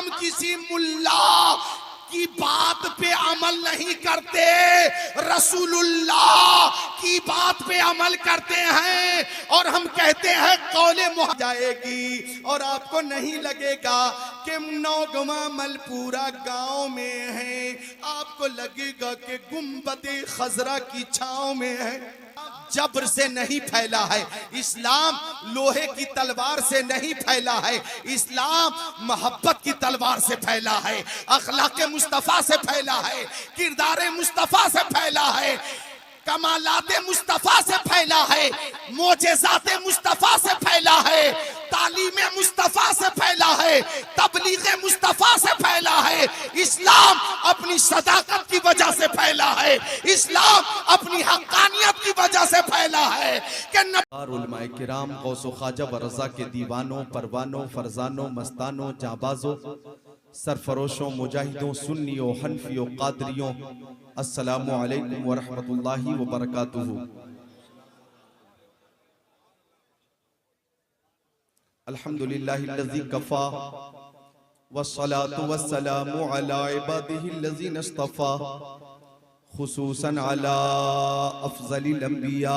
हम किसी मुल्ला की बात पे अमल नहीं करते, रसूलुल्लाह की बात पे अमल करते हैं। और हम कहते हैं कौले मुह जाएगी और आपको नहीं लगेगा कि नौगवा मलपूरा गांव में है, आपको लगेगा कि गुंबदे खजरा की छांव में है। जबर से नहीं फैला है इस्लाम, लोहे की तलवार से नहीं फैला है इस्लाम, मोहब्बत की तलवार से फैला है, अखलाक मुस्तफ़ा से फैला है, किरदार मुस्तफ़ा से फैला है, कमालाते मुस्तफ़ा से फैला है, मोजेज़ाते मुस्तफ़ा से फैला है, तालीम मुस्तफ़ा से फैला है, तबलीग मुस्तफ़ा से फैला है। इस्लाम अपनी सदाकत की वजह से फैला है, इस्लाम अपनी हक़ानियत की वजह से फैला है कि उलमाए किराम, गौसो ख्वाजा व रज़ा के दीवानों, परवानों, फरजानों, मस्तानों, जाबाजों, सरफरोशों, मुजाहिदों, सुन्नियों, हनफियों, कादरियों, अस्सलामु अलैकुम व रहमतुल्लाहि व बरकातुहू। अल्हम्दुलिल्लाहिल्लज़ी कफ़ा वस्सलातु वस्सलामु अला इबादिहिल्लज़ीना इस्तफ़ा खुसूसन अला अफ़ज़लिल अंबिया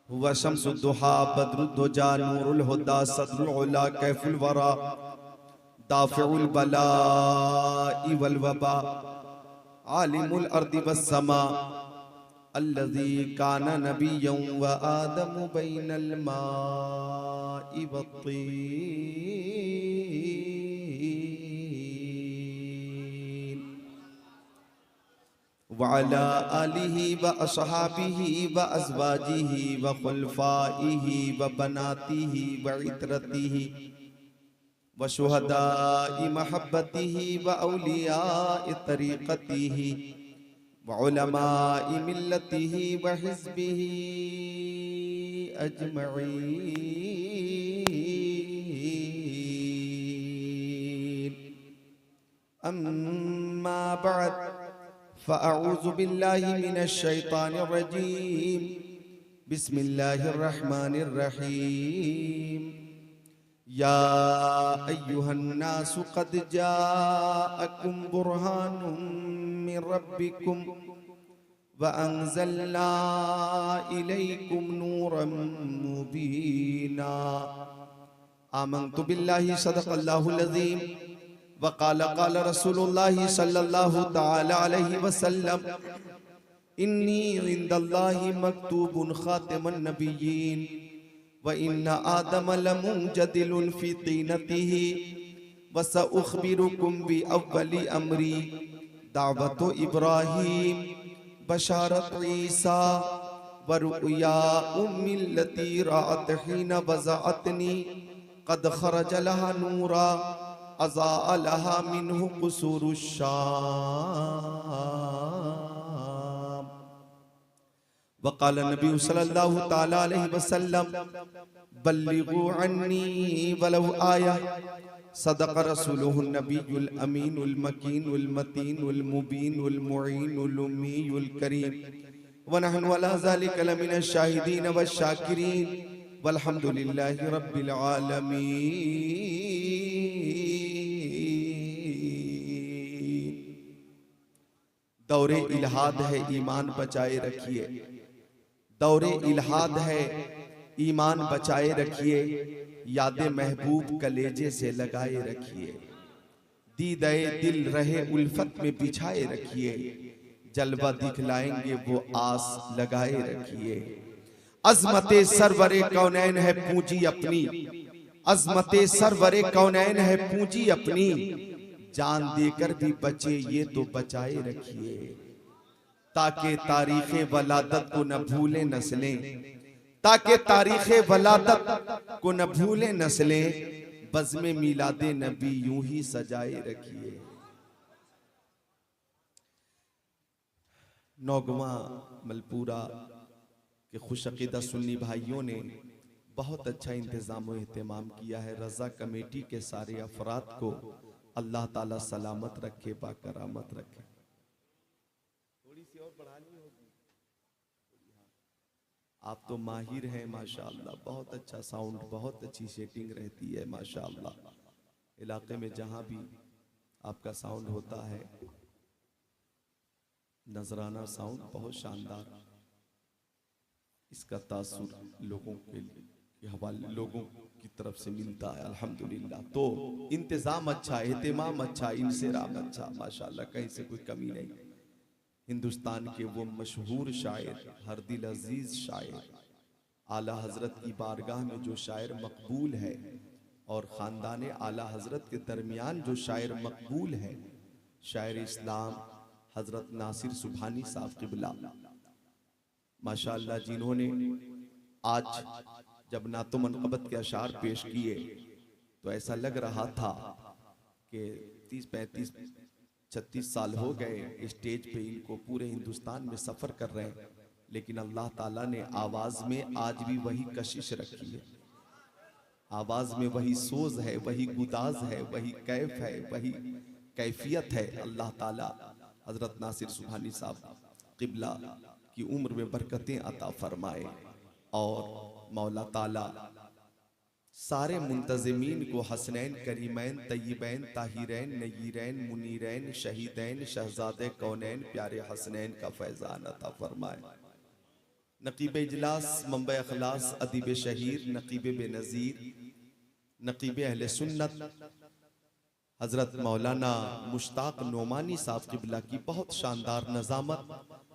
हुवा शम्सुद्दुहा बद्रुद्दुजा नूरुल हुदा सदरुल उला कैफुल वरा दाफ़िउल बलाइ वल वबा आलिमुल अर्दि वस्समा अल्लज़ी काना नबिय्यन व आदमु बैनल माइ वत्तीन व अला आलिहि व अस्हाबिहि व अज़वाजिहि व खुलफ़ाइहि व बनातिहि व इतरतिहि व शुहदाइ महब्बतिहि व औलियाइ तरीक़तिहि व उलमाइ मिल्लतिहि व हिज़्बिहि अजमईन। अम्मा बअद फ़अऊज़ु बिल्लाहि मिनश शैतानिर रजीम। बिस्मिल्लाहिर रहमानिर रहीम। या अय्युहन्नासु क़द जाअकुम बुरहानुम मिर रब्बिकुम व अंज़लना इलैकुम नूरम मुबीना। आमन्तु बिल्लाहि सदक़ल्लाहुल अज़ीम व क़ाल रसूलुल्लाहि सल्लल्लाहु तआला अलैहि वसल्लम इन्नी इंदल्लाहि मक्तूबुन ख़ातिमुन नबिय्यीन व इन्ना आदम लमुंजदिलुन फ़ी तीनतिही व सउख़बिरुकुम बि अव्वलि अमरी दावतु इब्राहीम बशारत ईसा व रुया उम्मिल्लती राअत हीना वज़अतनी क़द ख़रज लहा नूरा अज़ाअ लहा मिन्हु क़ुसूरुश्शाम। वक़ाल नबी सल्लल्लाहु तआला अलैहि वसल्लम बल्लिगू अन्नी वलौ आया। सदक़ रसूलुहुन नबियुल अमीनुल मकीनुल मतीनुल मुबीनुल मुईनुल उम्मीयुल करीम व नहनु अला ज़ालिका लमिनश शाहिदीन वश्शाकिरीन वल्हम्दुलिल्लाहि रब्बिल आलमीन। दौरे इल्हाद है, ईमान बचाए रखिए। दौरे इल्हाद है, ईमान बचाए रखिए। याद महबूब कलेजे से लगाए रखिए। दीदे दिल रहे उल्फत में बिछाए रखिए। जलवा दिखलाएंगे वो आस लगाए रखिए। अज़मते सरवरे कौनैन है पूंजी अपनी, अज़मते सरवरे कौनैन है पूंजी अपनी। जान देकर भी बचे ये तो बचाए रखिए। ताकि तारीख़े वलादत को न भूले नस्लें, ताकि तारीख़े वलादत को न भूले नस्लें। बज़्मे मिलादे नबी यूं ही सजाए रखिए। नौगवा मलपूरा के खुशअक़ीदा सुन्नी भाइयों ने बहुत अच्छा इंतज़ाम व एहतमाम किया है। रज़ा कमेटी के सारे अफराद को अल्लाह ताला सलामत रखे, बाकरामत रखे। थोड़ी सी और बढ़ानी होगी। आप तो माहिर हैं माशाअल्लाह, बहुत अच्छा साउंड, बहुत अच्छी सेटिंग रहती है माशाअल्लाह। इलाके में जहां भी आपका साउंड होता है, नजराना साउंड बहुत शानदार, इसका तासुर लोगों के हवाले लोगों की तरफ से मिलता है अल्हम्दुलिल्लाह। तो इंतजाम अच्छा, एहतिमाम अच्छा, इंसराम अच्छा, माशाल्लाह कहीं से कोई कमी नहीं। हिंदुस्तान के वो मशहूर शायर, हर दिल अजीज शायर, आला हजरत की बारगाह में जो शायर मकबूल है और ख़ानदान आला हजरत के दरमियान जो शायर मकबूल है, शायर इस्लाम हजरत नासिर सुभानी साहब क़िबला माशाअल्लाह, जिन्होंने आज जब नातो मनक़बत के अशार पेश किए तो ऐसा लग रहा था कि 30, 35, 36 साल हो गए स्टेज पे इनको, पूरे हिंदुस्तान में सफ़र कर रहे हैं, लेकिन अल्लाह ताला ने आवाज़ में आज भी वही कशिश रखी है, आवाज़ में वही सोज है, वही गुदाज है, वही कैफ है, वही कैफियत है। अल्लाह ताला हजरत नासिर सुभानी साहब क़िबला की उम्र में बरकतें अता फरमाए और मौला ताला सारे मुंतज़िमीन को हसनैन, करीमैन, तय्यबैन, ताहिरैन, नय्यरैन, मुनीरैन, शहीदैन, शहजादे कौनैन, प्यारे हसनैन का फैज़ान अता फरमाए। नकीब इजलास, मंबा अखलास, अदीब शहीर, नकीब बेनज़ीर, नकीब अहले सुन्नत हजरत मौलाना मुश्ताक नोमानी साहब क़िबला की बहुत शानदार नज़ामत,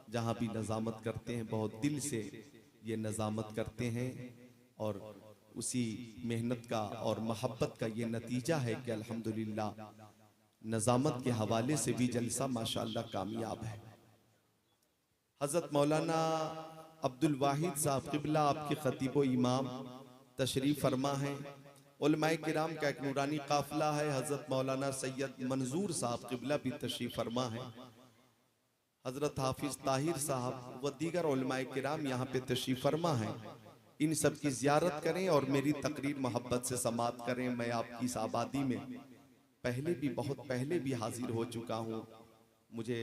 जहाँ भी नज़ामत करते हैं बहुत दिल से ये नज़ामत करते हैं और उसी मेहनत का और मोहब्बत का ये नतीजा है कि अल्हम्दुलिल्लाह नज़ामत के हवाले से भी जलसा माशाअल्लाह कामयाब है। हजरत मौलाना अब्दुल वाहिद साहब क़िबला आपके खतीब व इमाम तशरीफ़ फरमा हैं। उलमाए किराम का एक नूरानी काफिला है, हजरत मौलाना सैयद मंजूर साहब क़िबला भी तशरीफ़ फरमा है। हजरत हाफिज ताहिर साहब व दीगर उलमाए किराम यहाँ पे तशरीफ़ फरमा है। इन सब की ज़ियारत करें और मेरी तकरीर मोहब्बत से समाप्त करें। मैं आपकी इस आबादी में पहले भी, बहुत पहले भी हाजिर हो चुका हूँ। मुझे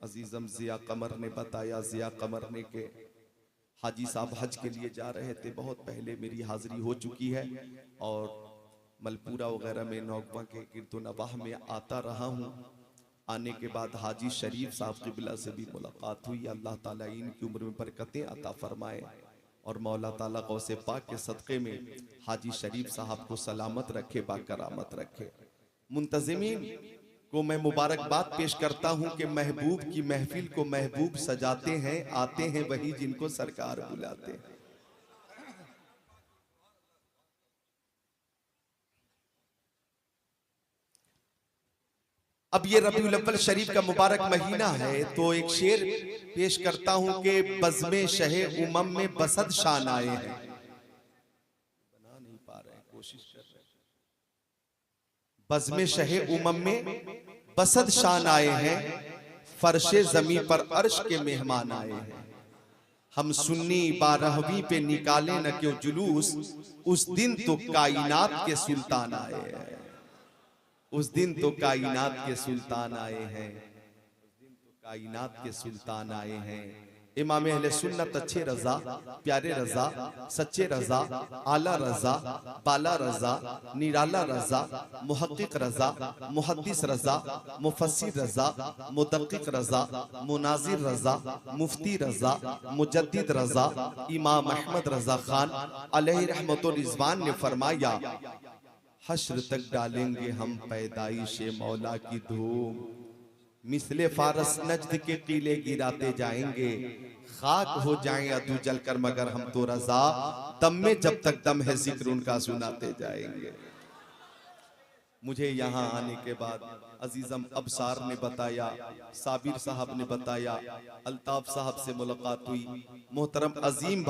अजीज़म ज़िया कमर ने बताया, ज़िया कमर ने के हाजी साहब हज के लिए जा रहे थे, बहुत पहले मेरी हाजिरी हो चुकी है और मलपुरा वगैरह में नौगवा के गिरदो नवाह में आता रहा हूँ। आने के बाद हाजी शरीफ साहब क़िबला से भी मुलाकात हुई। अल्लाह ताला इनकी उम्र में बरकतें अता फरमाए और मौला ताला गौसे पाक के सदक़े में हाजी शरीफ साहब को सलामत रखे, बाकरामत रखे। मुंतज़िमीन को मैं मुबारकबाद पेश करता हूँ कि महबूब की महफिल को महबूब सजाते हैं, आते हैं वही जिनको सरकार बुलाते हैं। अब ये रबीउल अव्वल शरीफ का मुबारक महीना है तो एक शेर पेश करता हूं कि बज़्मे शहे उमम में बसद शान आए हैं। बना नहीं पा रहे, कोशिश कर रहे हैं। बज़्मे शहे उमम में बसद शान आए हैं, फर्शे ज़मी पर अर्श के मेहमान आए हैं। हम सुन्नी 12वीं पे निकाले न क्यों जुलूस, उस दिन तो कायनात के सुल्तान आए हैं। उस दिन तो कायनात के सुल्तान आए हैं, उस दिन तो कायनात के सुल्तान आए हैं। इमाम अहले सुन्नत अच्छे रजा, प्यारे रजा, सच्चे रजा, आला रजा, बाला रजा, निराला रजा, मुहक्किक रजा, मुहद्दिस रजा, मुफस्सिर रजा, मुदक्किक रजा, मुनाजिर रजा, मुफ्ती रजा, मुजद्दिद रजा, इमाम अहमद रजा खान अलैहि रहमतुर रिज़वान ने फरमाया, हश्र तक डालेंगे हम पैदाइशे मौला की धूम, मिसले फारस नज्द के कीले गिराते जाएंगे, खाक हो जाएं अदू जलकर मगर हम तो रजा, दम में जब तक दम है जिक्र उनका सुनाते जाएंगे। मुझे यहाँ आने के बाद अजीजम अबसार ने बताया, साबिर साहब ने बताया, अल्ताफ साहब से मुलाकात हुई, मोहतरम अजीम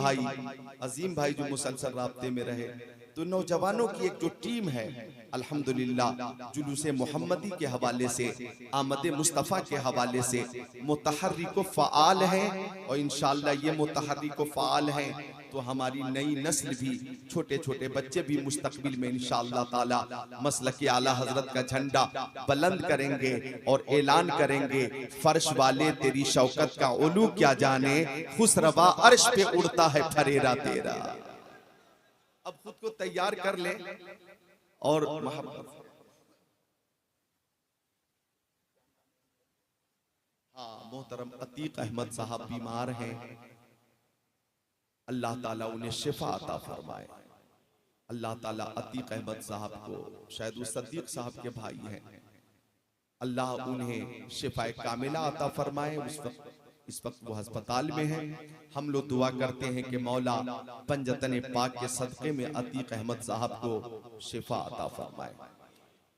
भाई जो मुसलसल राब्ते में रहे। तो नौजवानों की एक जो टीम है अल्हम्दुलिल्लाह, जुलूसे मोहम्मदी के हवाले से, आमद मुस्तफ़ा के हवाले से मुतहर्रिक फ़आल हैं और इंशाअल्लाह ये मुतहर्रिक फ़आल हैं तो हमारी नई नस्ल भी, छोटे छोटे बच्चे भी मुस्तकबिल में इंशाअल्लाह ताला मसलक आला हजरत का झंडा बुलंद करेंगे और ऐलान करेंगे, फर्श वाले तेरी शौकत का उलू क्या जाने, खुसरवा अर्श पे उड़ता है फरेरा तेरा। अब खुद को तैयार कर ले और मोहब्बत हाँ, मोहतरम अतीक अहमद साहब बीमार हैं, अल्लाह ताला उन्हें शिफा अता फरमाए। अल्लाह ताला अतीक अहमद साहब को, शायद वो सद्दीक साहब के भाई हैं, अल्लाह उन्हें शिफाए कामिला अता फरमाए। इस वक्त वो अस्पताल में हैं। हम लोग दुआ करते हैं कि मौला पंजतन पाक के सदक़े में अतीक अहमद साहब को शिफा अता फरमाए।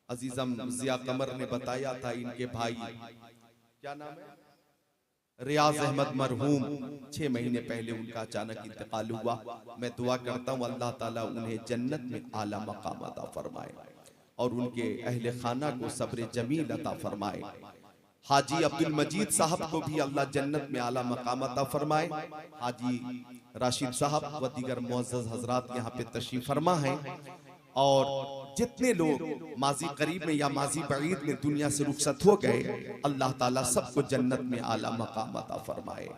अजीजम जिया कमर ने बताया था, इनके भाई क्या नाम है, रियाज अहमद मरहूम, 6 महीने पहले उनका अचानक इंतकाल हुआ। मैं दुआ करता हूँ अल्लाह ताला उन्हें जन्नत में आला मकाम अता फरमाए और उनके अहले खाना को सब्र जमील अता फरमाए। हाजी अब्दुल मजीद साहब को भी अल्लाह जन्नत में आला मकाम अता फरमाए। हाजी राशिद साहब व दीगर मुअज़्ज़ज़ हजरात यहाँ पे तशरीफ फरमा हैं और जितने लोग माजी करीब में या माजी बईद में दुनिया से रुखसत हो गए, अल्लाह ताला सबको जन्नत में आला मकाम अता फरमाए।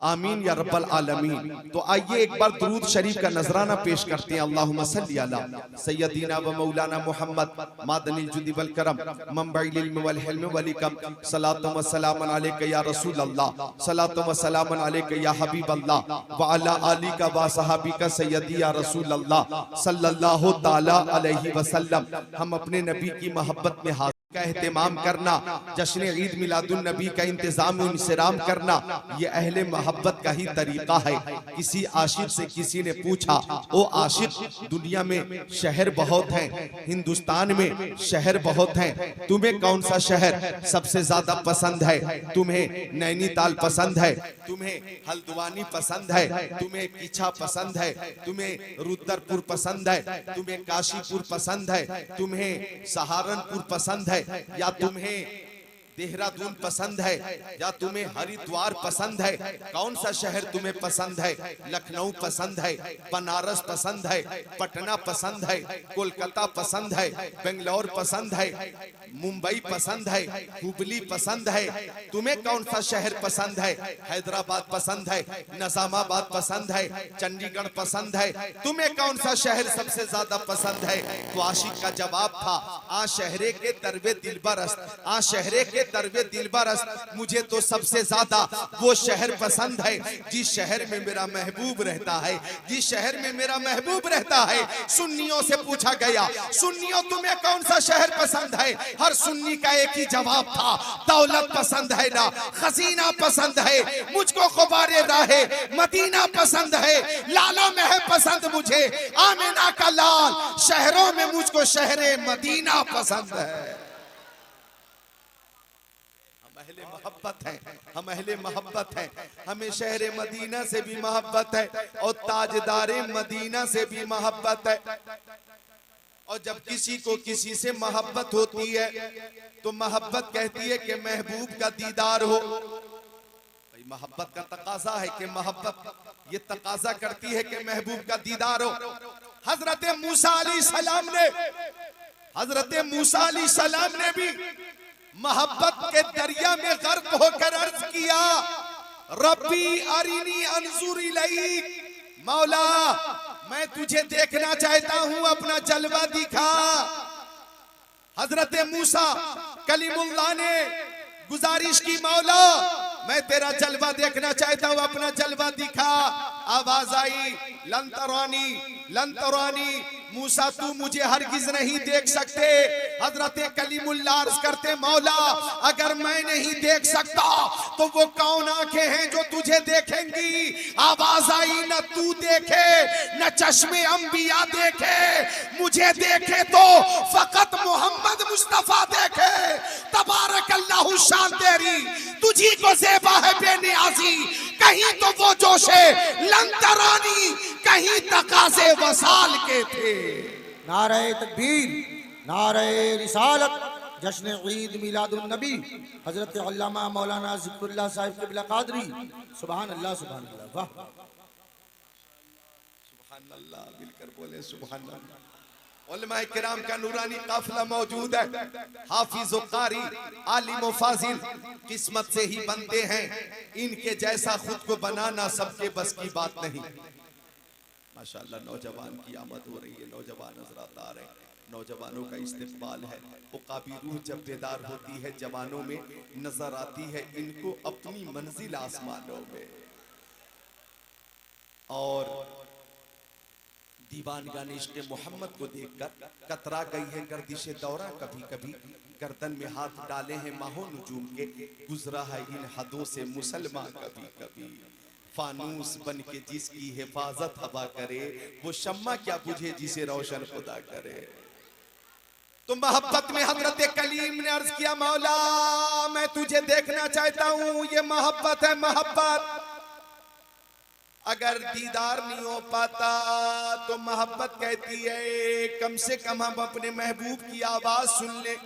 आमीन या रब्बल आलमीन। तो आइए एक बार दुरूद शरीफ का नजराना पेश करते हैं। अल्लाहुम्मा सल्ली अला सय्यदीना व मौलाना मुहम्मद मादनिल जुदी वल करम मंबइल इल्म वल हिल्म वल हिकम सलातु व सलाम अलैका या रसूल अल्लाह सलातु व सलाम अलैका या हबीब अल्लाह व अला आलिका व सहाबिका सय्यदी या रसूल अल्लाह सल्लल्लाहु तआला अलैहि वसल्लम। हम अपने नबी की मोहब्बत में का एहतमाम करना, जश्न ईद मिलादुन नबी का इंतजाम इंसराम करना, ये अहले मोहब्बत का ही तरीका है। किसी आशिक से किसी ने पूछा, ओ आशिक दुनिया में शहर बहुत हैं, हिंदुस्तान में शहर बहुत हैं, तुम्हें कौन सा शहर सबसे ज्यादा पसंद है? तुम्हें नैनीताल पसंद है, तुम्हें हल्द्वानी पसंद है, तुम्हें किच्छा पसंद है, तुम्हें रुद्रपुर पसंद है, तुम्हें काशीपुर पसंद है, तुम्हें सहारनपुर पसंद है, या तुम्हें देहरादून पसंद है, या तुम्हें हरिद्वार पसंद है? कौन सा शहर तुम्हें पसंद है? लखनऊ पसंद है, बनारस पसंद है, पटना पसंद है, कोलकाता पसंद है, बेंगलोर पसंद है, मुंबई पसंद है, हुबली पसंद है? तुम्हें कौन सा शहर पसंद है? हैदराबाद पसंद है, निजामाबाद पसंद है, चंडीगढ़ पसंद है? तुम्हें कौन सा शहर सबसे ज्यादा पसंद है? तो आशिक का जवाब था, आ शहरे के तरवे दिलबरस्त, आ शहरे के तरवे दिलबरस्त, मुझे तो सबसे ज्यादा वो शहर पसंद है जिस शहर में मेरा महबूब रहता है, जिस शहर में मेरा महबूब रहता है। सुन्नियों से पूछा गया, सुन्नियों तुम्हें कौन सा शहर पसंद है? हर सुन्नी का एक ही जवाब था, दौलत पसंद है ना, खजीना पसंद है, मुझको खुबारे राहे मदीना पसंद है, लालों में है पसंद मुझे आमिना का लाल, शहरों में मुझको शहरे मदीना पसंद है। अहले मोहब्बत है, हम अहले मोहब्बत है, हमें शहर मदीना से भी मोहब्बत है और ताजदारे मदीना से भी मोहब्बत है। और जब किसी को किसी से मोहब्बत होती है तो मोहब्बत कहती है कि महबूब का दीदार हो। भाई मोहब्बत का तकाजा है कि मोहब्बत ये तकाजा करती है कि महबूब का दीदार हो। हजरत मूसा अलैहिस्सलाम ने, हजरत मूसा अलैहिस्सलाम ने भी मोहब्बत के दरिया में गर्क होकर अर्ज किया, रब्बी अरिनी अंजुर इलैक, मौला मैं तुझे देखना चाहता हूं, अपना जलवा दिखा। हजरत मूसा कलीमुल्लाह ने गुजारिश की, मौला मैं तेरा जलवा देखना चाहता हूं, अपना जलवा दिखा। आवाज आई, लन तरानी, लन तरानी, मूसा तू मुझे हरगिज नहीं देख सकते। हजरत कलीमुल्लाह अर्ज करते, मौला अगर मैं नहीं देख सकता तो वो कौन आंखें हैं जो तुझे देखेंगी? आवाज आई, न तू देखे न चश्मे अंबिया देखे, मुझे देखे तो फकत मोहम्मद मुस्तफा देखे। तबारक अल्लाहु शान तेरी, तुझी को ज़ेबा है बेनियाजी, कहीं तो वो जोशे लंतरानी, कहीं तकाज़े वसाल के थे। नारे तकबीर, नारे रिसालत, जश्न ईद मिलादुन नबी, हजरत अल्लामा मौलाना ज़िक्रुल्लाह साहिब क़िबला क़ादरी। सुभान अल्लाह, सुभान अल्लाह, वाह सुभान अल्लाह, मिलकर बोले सुभान अल्लाह। उलमाए किराम का नूरानी काफिला मौजूद है, हाफिज व कारी, आलिम व फाजिल किस्मत से ही बनते हैं, इनके जैसा खुद को बनाना सबके बस की बात नहीं। माशाअल्लाह नौजवान की आमद हो रही है, नौजवान हजरात आ रहे हैं, नौजवानों का इस्तेकबाल है। उकाबी रूह जब बेदार होती है जवानों में, नजर आती है इनको अपनी मंजिल आसमानों में। और दीवानगान इश्क़ मोहम्मद को देखकर कतरा गई है गर्दिशे दौरा, कभी कभी गर्दन में हाथ डाले हैं माहो नजूम के, गुजरा है इन हदों से मुसलमान कभी कभी। फानूस बन के जिसकी हिफाजत हवा करे, वो शम्मा क्या बुझे जिसे रोशन खुदा करे। तो मोहब्बत में हजरत कलीम ने अर्ज किया, मौला मैं तुझे देखना चाहता हूं, ये मोहब्बत है मोहब्बत। अगर दीदार नहीं हो पाता तो मोहब्बत कहती है कम से कम हम अपने महबूब की आवाज सुन ले,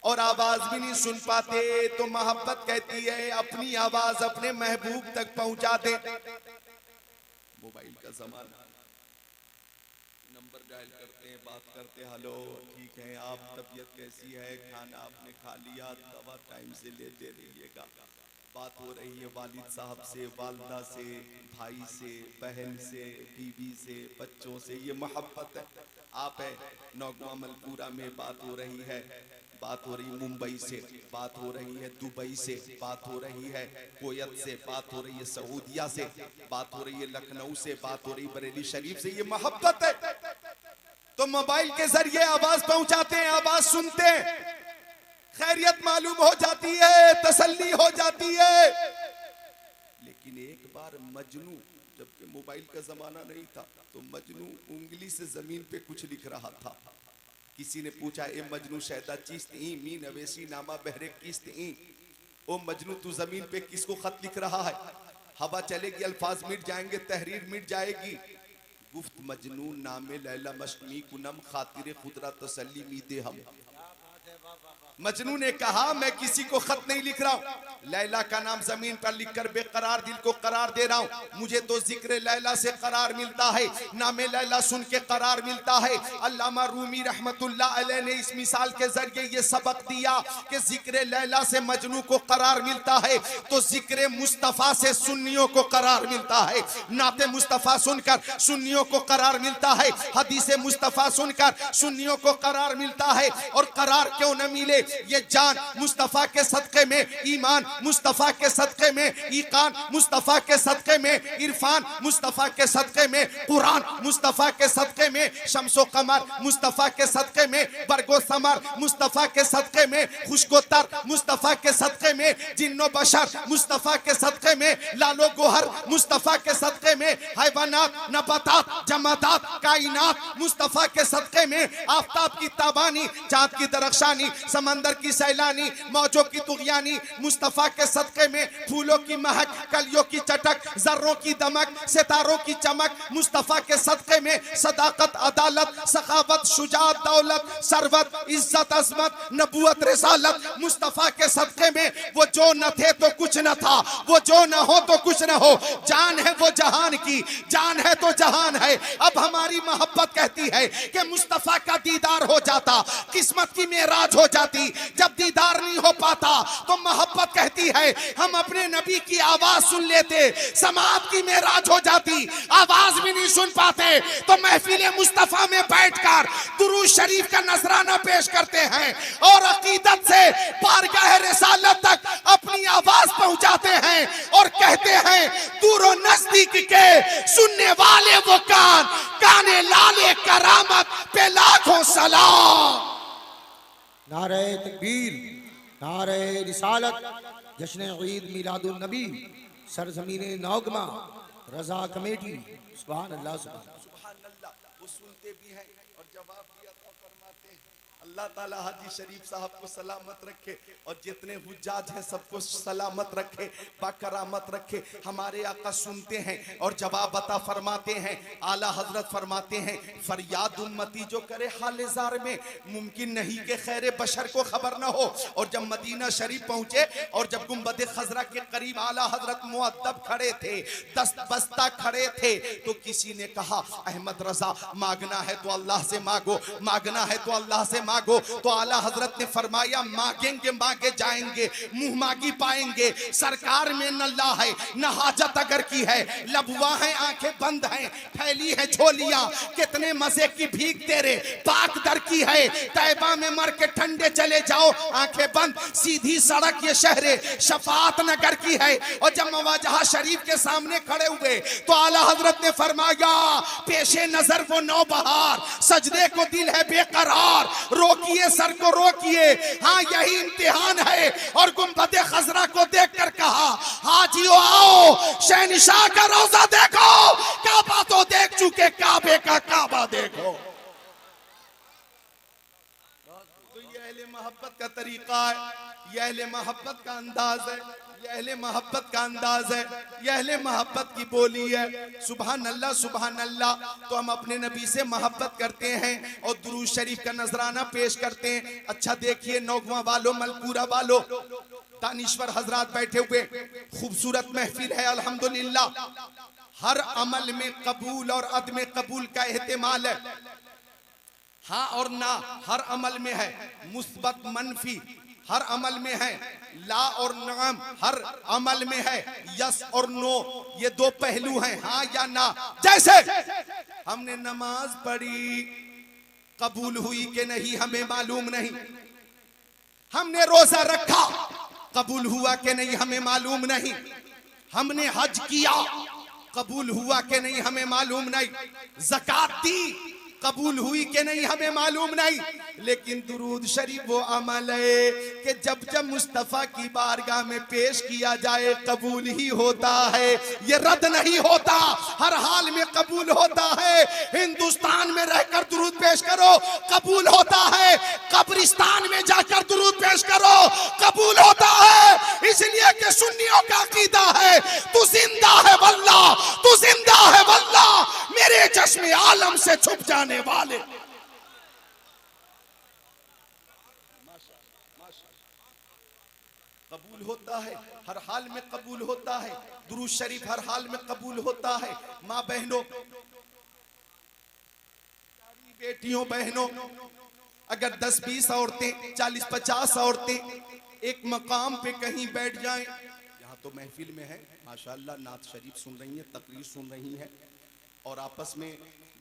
और आवाज भी नहीं सुन पाते तो मोहब्बत कहती है अपनी आवाज अपने महबूब तक पहुंचा दे। मोबाइल का जमाना, नंबर डायल करते हैं, बात करते हैं, हेलो ठीक है आप, तबीयत कैसी है, खाना आपने खा लिया, दवा टाइम से लेते रहिएगा। बात हो रही है वालिद साहब से, वालदा से, भाई से, बहन से, बीवी से, बच्चों से, ये मोहब्बत है। आप है नौगवा मलपूरा में बात हो रही है, बात हो रही है मुंबई से, बात हो रही है दुबई से, बात हो रही है कोयत से, बात हो रही है सऊदिया से, बात हो रही है लखनऊ से, बात हो रही है बरेली शरीफ से, ये मोहब्बत है। तो मोबाइल के जरिए आवाज पहुंचाते हैं, आवाज सुनते हैं, खैरियत मालूम हो जाती है, तसल्ली हो जाती है। लेकिन एक बार मजनू, जबकि मोबाइल का जमाना नहीं था, तो मजनू उंगली से जमीन पे कुछ लिख रहा था। किसी ने पूछा, ए मजनू शैदा चिस्त ई मी नवेसी नामा बहरे किस्त ई, ओ मजनू तू जमीन पे किसको खत लिख रहा है? हवा चलेगी अल्फाज मिट जाएंगे, तहरीर मिट जाएगी। गुफ्त मजनू नामे लैला मशमी कुनम खातिर खुदरा तसल्ली मी दे हम। मजनू ने कहा मैं किसी को खत नहीं लिख रहा हूं, लैला का नाम जमीन पर लिखकर बेकरार दिल को करार दे रहा हूं। मुझे तो जिक्र लैला से करार मिलता है, नामे लैला सुन के करार मिलता है। अल्लामा रूमी रहमतुल्लाह अलैह ने इस मिसाल के जरिए ये सबक दिया कि जिक्र लैला से मजनू को करार मिलता है, तो जिक्र मुस्तफा से सुन्नियों को करार मिलता है। नाते मुस्तफा सुनकर सुन्नियों को करार मिलता है, हदीसे मुस्तफा सुनकर सुन्नियों को करार मिलता है। और करार क्यों न मिले, ये जान मुस्तफा के सदक़े में, ईमान मुस्तफा के सदक़े में, ईकान मुस्तफा के सदक़े में, इरफान मुस्तफा के सदक़े में, कुरान मुस्तफा के सदक़े में, शम्सो कमर मुस्तफा के सदक़े में, बरगो समर मुस्तफा के सदक़े में, खुशकोतर मुस्तफा के सदक़े में, जिन्नो बशर मुस्तफा के सदक़े में, लालो गोहर मुस्तफा के सदक़े में, हैवानात नबातात जमादात कायनात मुस्तफा के सदक़े में, आफताब की ताबानी चाँद की दरख्शानी समंदर की सैलानी मौजों की तुग़यानी मुस्तफा के सदक़े में, फूलों की महक कलियों की चटक जर्रों की दमक सितारों की चमक मुस्तफा के सदक़े में, सदाकत अदालत सखावत शुजाअत दौलत सरवत इज्जत अज़मत नबूवत रिसालत मुस्तफा के सदक़े में। वो जो न थे तो कुछ न था, वो जो न हो तो कुछ न हो, जान है वो जहान की, जान है तो जहान है। अब हमारी मोहब्बत कहती है कि मुस्तफा का दीदार हो जाता, किस्मत की मेराज हो जाती। जब दीदार नहीं हो पाता तो मोहब्बत कहती है हम अपने नबी की आवाज सुन लेते, समात की मेराज हो जाती। आवाज भी नहीं सुन पाते तो महफिल मुस्तफा में बैठकर दुरूद शरीफ का नजराना पेश करते हैं और अकीदत से बारगाह रिसालत तक अपनी आवाज पहुंचाते हैं और कहते हैं दूर और नजदीक के सुनने वाले वो कान, काने लाले करामत पे लाखों सलाम। नारे तकबीर, नारे रिसालत, जश्न ईद मिलादुन नबी, सरजमीन नौगमा, रजा कमेटी। सुभान अल्लाह सुभान अल्लाह। वो सुनते भी हैं और जवाब भी अता फरमाते हैं। अल्लाह ताला हाजी शरीफ साहब को सलामत रखे और जितने हुज्जाज हैं सबको सलामत रखे, बाकरामत रखे। हमारे आका सुनते हैं और जवाब अता फरमाते हैं। आला हजरत फरमाते हैं फरियाद उम्मती जो करे हाल ज़ार में, मुमकिन नहीं कि खैर बशर को खबर ना हो। और जब मदीना शरीफ पहुंचे और जब गुंबद खजरा के करीब आला हजरत मुअद्दब खड़े थे, दस्त बस्ता खड़े थे, तो किसी ने कहा अहमद रजा मांगना है तो अल्लाह से मांगो, मांगना है तो अल्लाह से मांगो। मांगो। तो आला हजरत ने फरमाया मांगेंगे मांगे जाएंगे, मुंह मांगी पाएंगे। सरकार में न ला है न हाजत अगर की है, लबुआ है आंखें बंद हैं, फैली है झोलियां, कितने मजे की भीख तेरे पाक दर की है। तैबा में मर के ठंडे चले जाओ आंखें बंद, सीधी सड़क ये शहरे शफात नगर की है। और जब मवाजहा शरीफ के सामने खड़े हुए तो आला हजरत ने फरमाया पेशे नजर वो नौबहार, सजदे को दिल है बेकरार, रोकिए सर को रोकिए, हाँ यही इम्तिहान है। और गुंबद खजरा को देखकर कहा हाजियो आओ शहनिशाह का रोजा देखो, काबा तो देख चुके काबे का काबा देखो। तो ये अहले मोहब्बत का तरीका है, ये अहले मोहब्बत का अंदाज है, ये अहले मोहब्बत का अंदाज है, ये अहले मोहब्बत की बोली है। सुभान अल्लाह सुभान अल्लाह। तो हम अपने नबी से मोहब्बत करते हैं और दुरूद शरीफ का नजराना पेश करते हैं। अच्छा देखिए नौगवा वालों, मलपुरा वालों, दानिश्वर हजरात बैठे हुए, खूबसूरत महफिल है अल्हम्दुलिल्लाह। हर अमल में कबूल और अदम कबूल का एहतिमाल है, हाँ और ना हर अमल में है, मुस्बत मनफी हर अमल में है, ला और नाम हर अमल में है, यस और नो ये दो पहलू हैं, हाँ या ना। जैसे हमने नमाज पढ़ी कबूल हुई कि नहीं हमें मालूम नहीं, हमने रोजा रखा कबूल हुआ कि नहीं हमें मालूम नहीं, हमने हज किया कबूल हुआ कि नहीं हमें मालूम नहीं, ज़कात दी कबूल हुई कि नहीं हमें मालूम नहीं। लेकिन दुरूद शरीफ वो अमल है कि जब जब मुस्तफ़ा की बारगाह में पेश किया जाए कबूल ही होता है, ये रद्द नहीं होता, हर हाल में कबूल होता है। हिंदुस्तान में रहकर दुरूद पेश करो कबूल होता है, कब्रिस्तान में जाकर दुरूद पेश करो कबूल होता है। इसलिए कि सुन्नियों का अकीदा है तू जिंदा है वल्लाह, तू जिंदा है वल्लाह, मेरे चश्मे आलम से छुप जाने वाले। कबूल होता है, हर हाल में कबूल होता है, दुरूद शरीफ हर हाल में कबूल होता है। माँ बहनों, बेटियों बहनों, अगर 10-20 औरतें 40-50 औरतें एक मकाम पे कहीं बैठ जाएं, यहाँ तो महफिल में है माशाअल्लाह, नात शरीफ सुन रही हैं, तकरीर सुन रही हैं और आपस में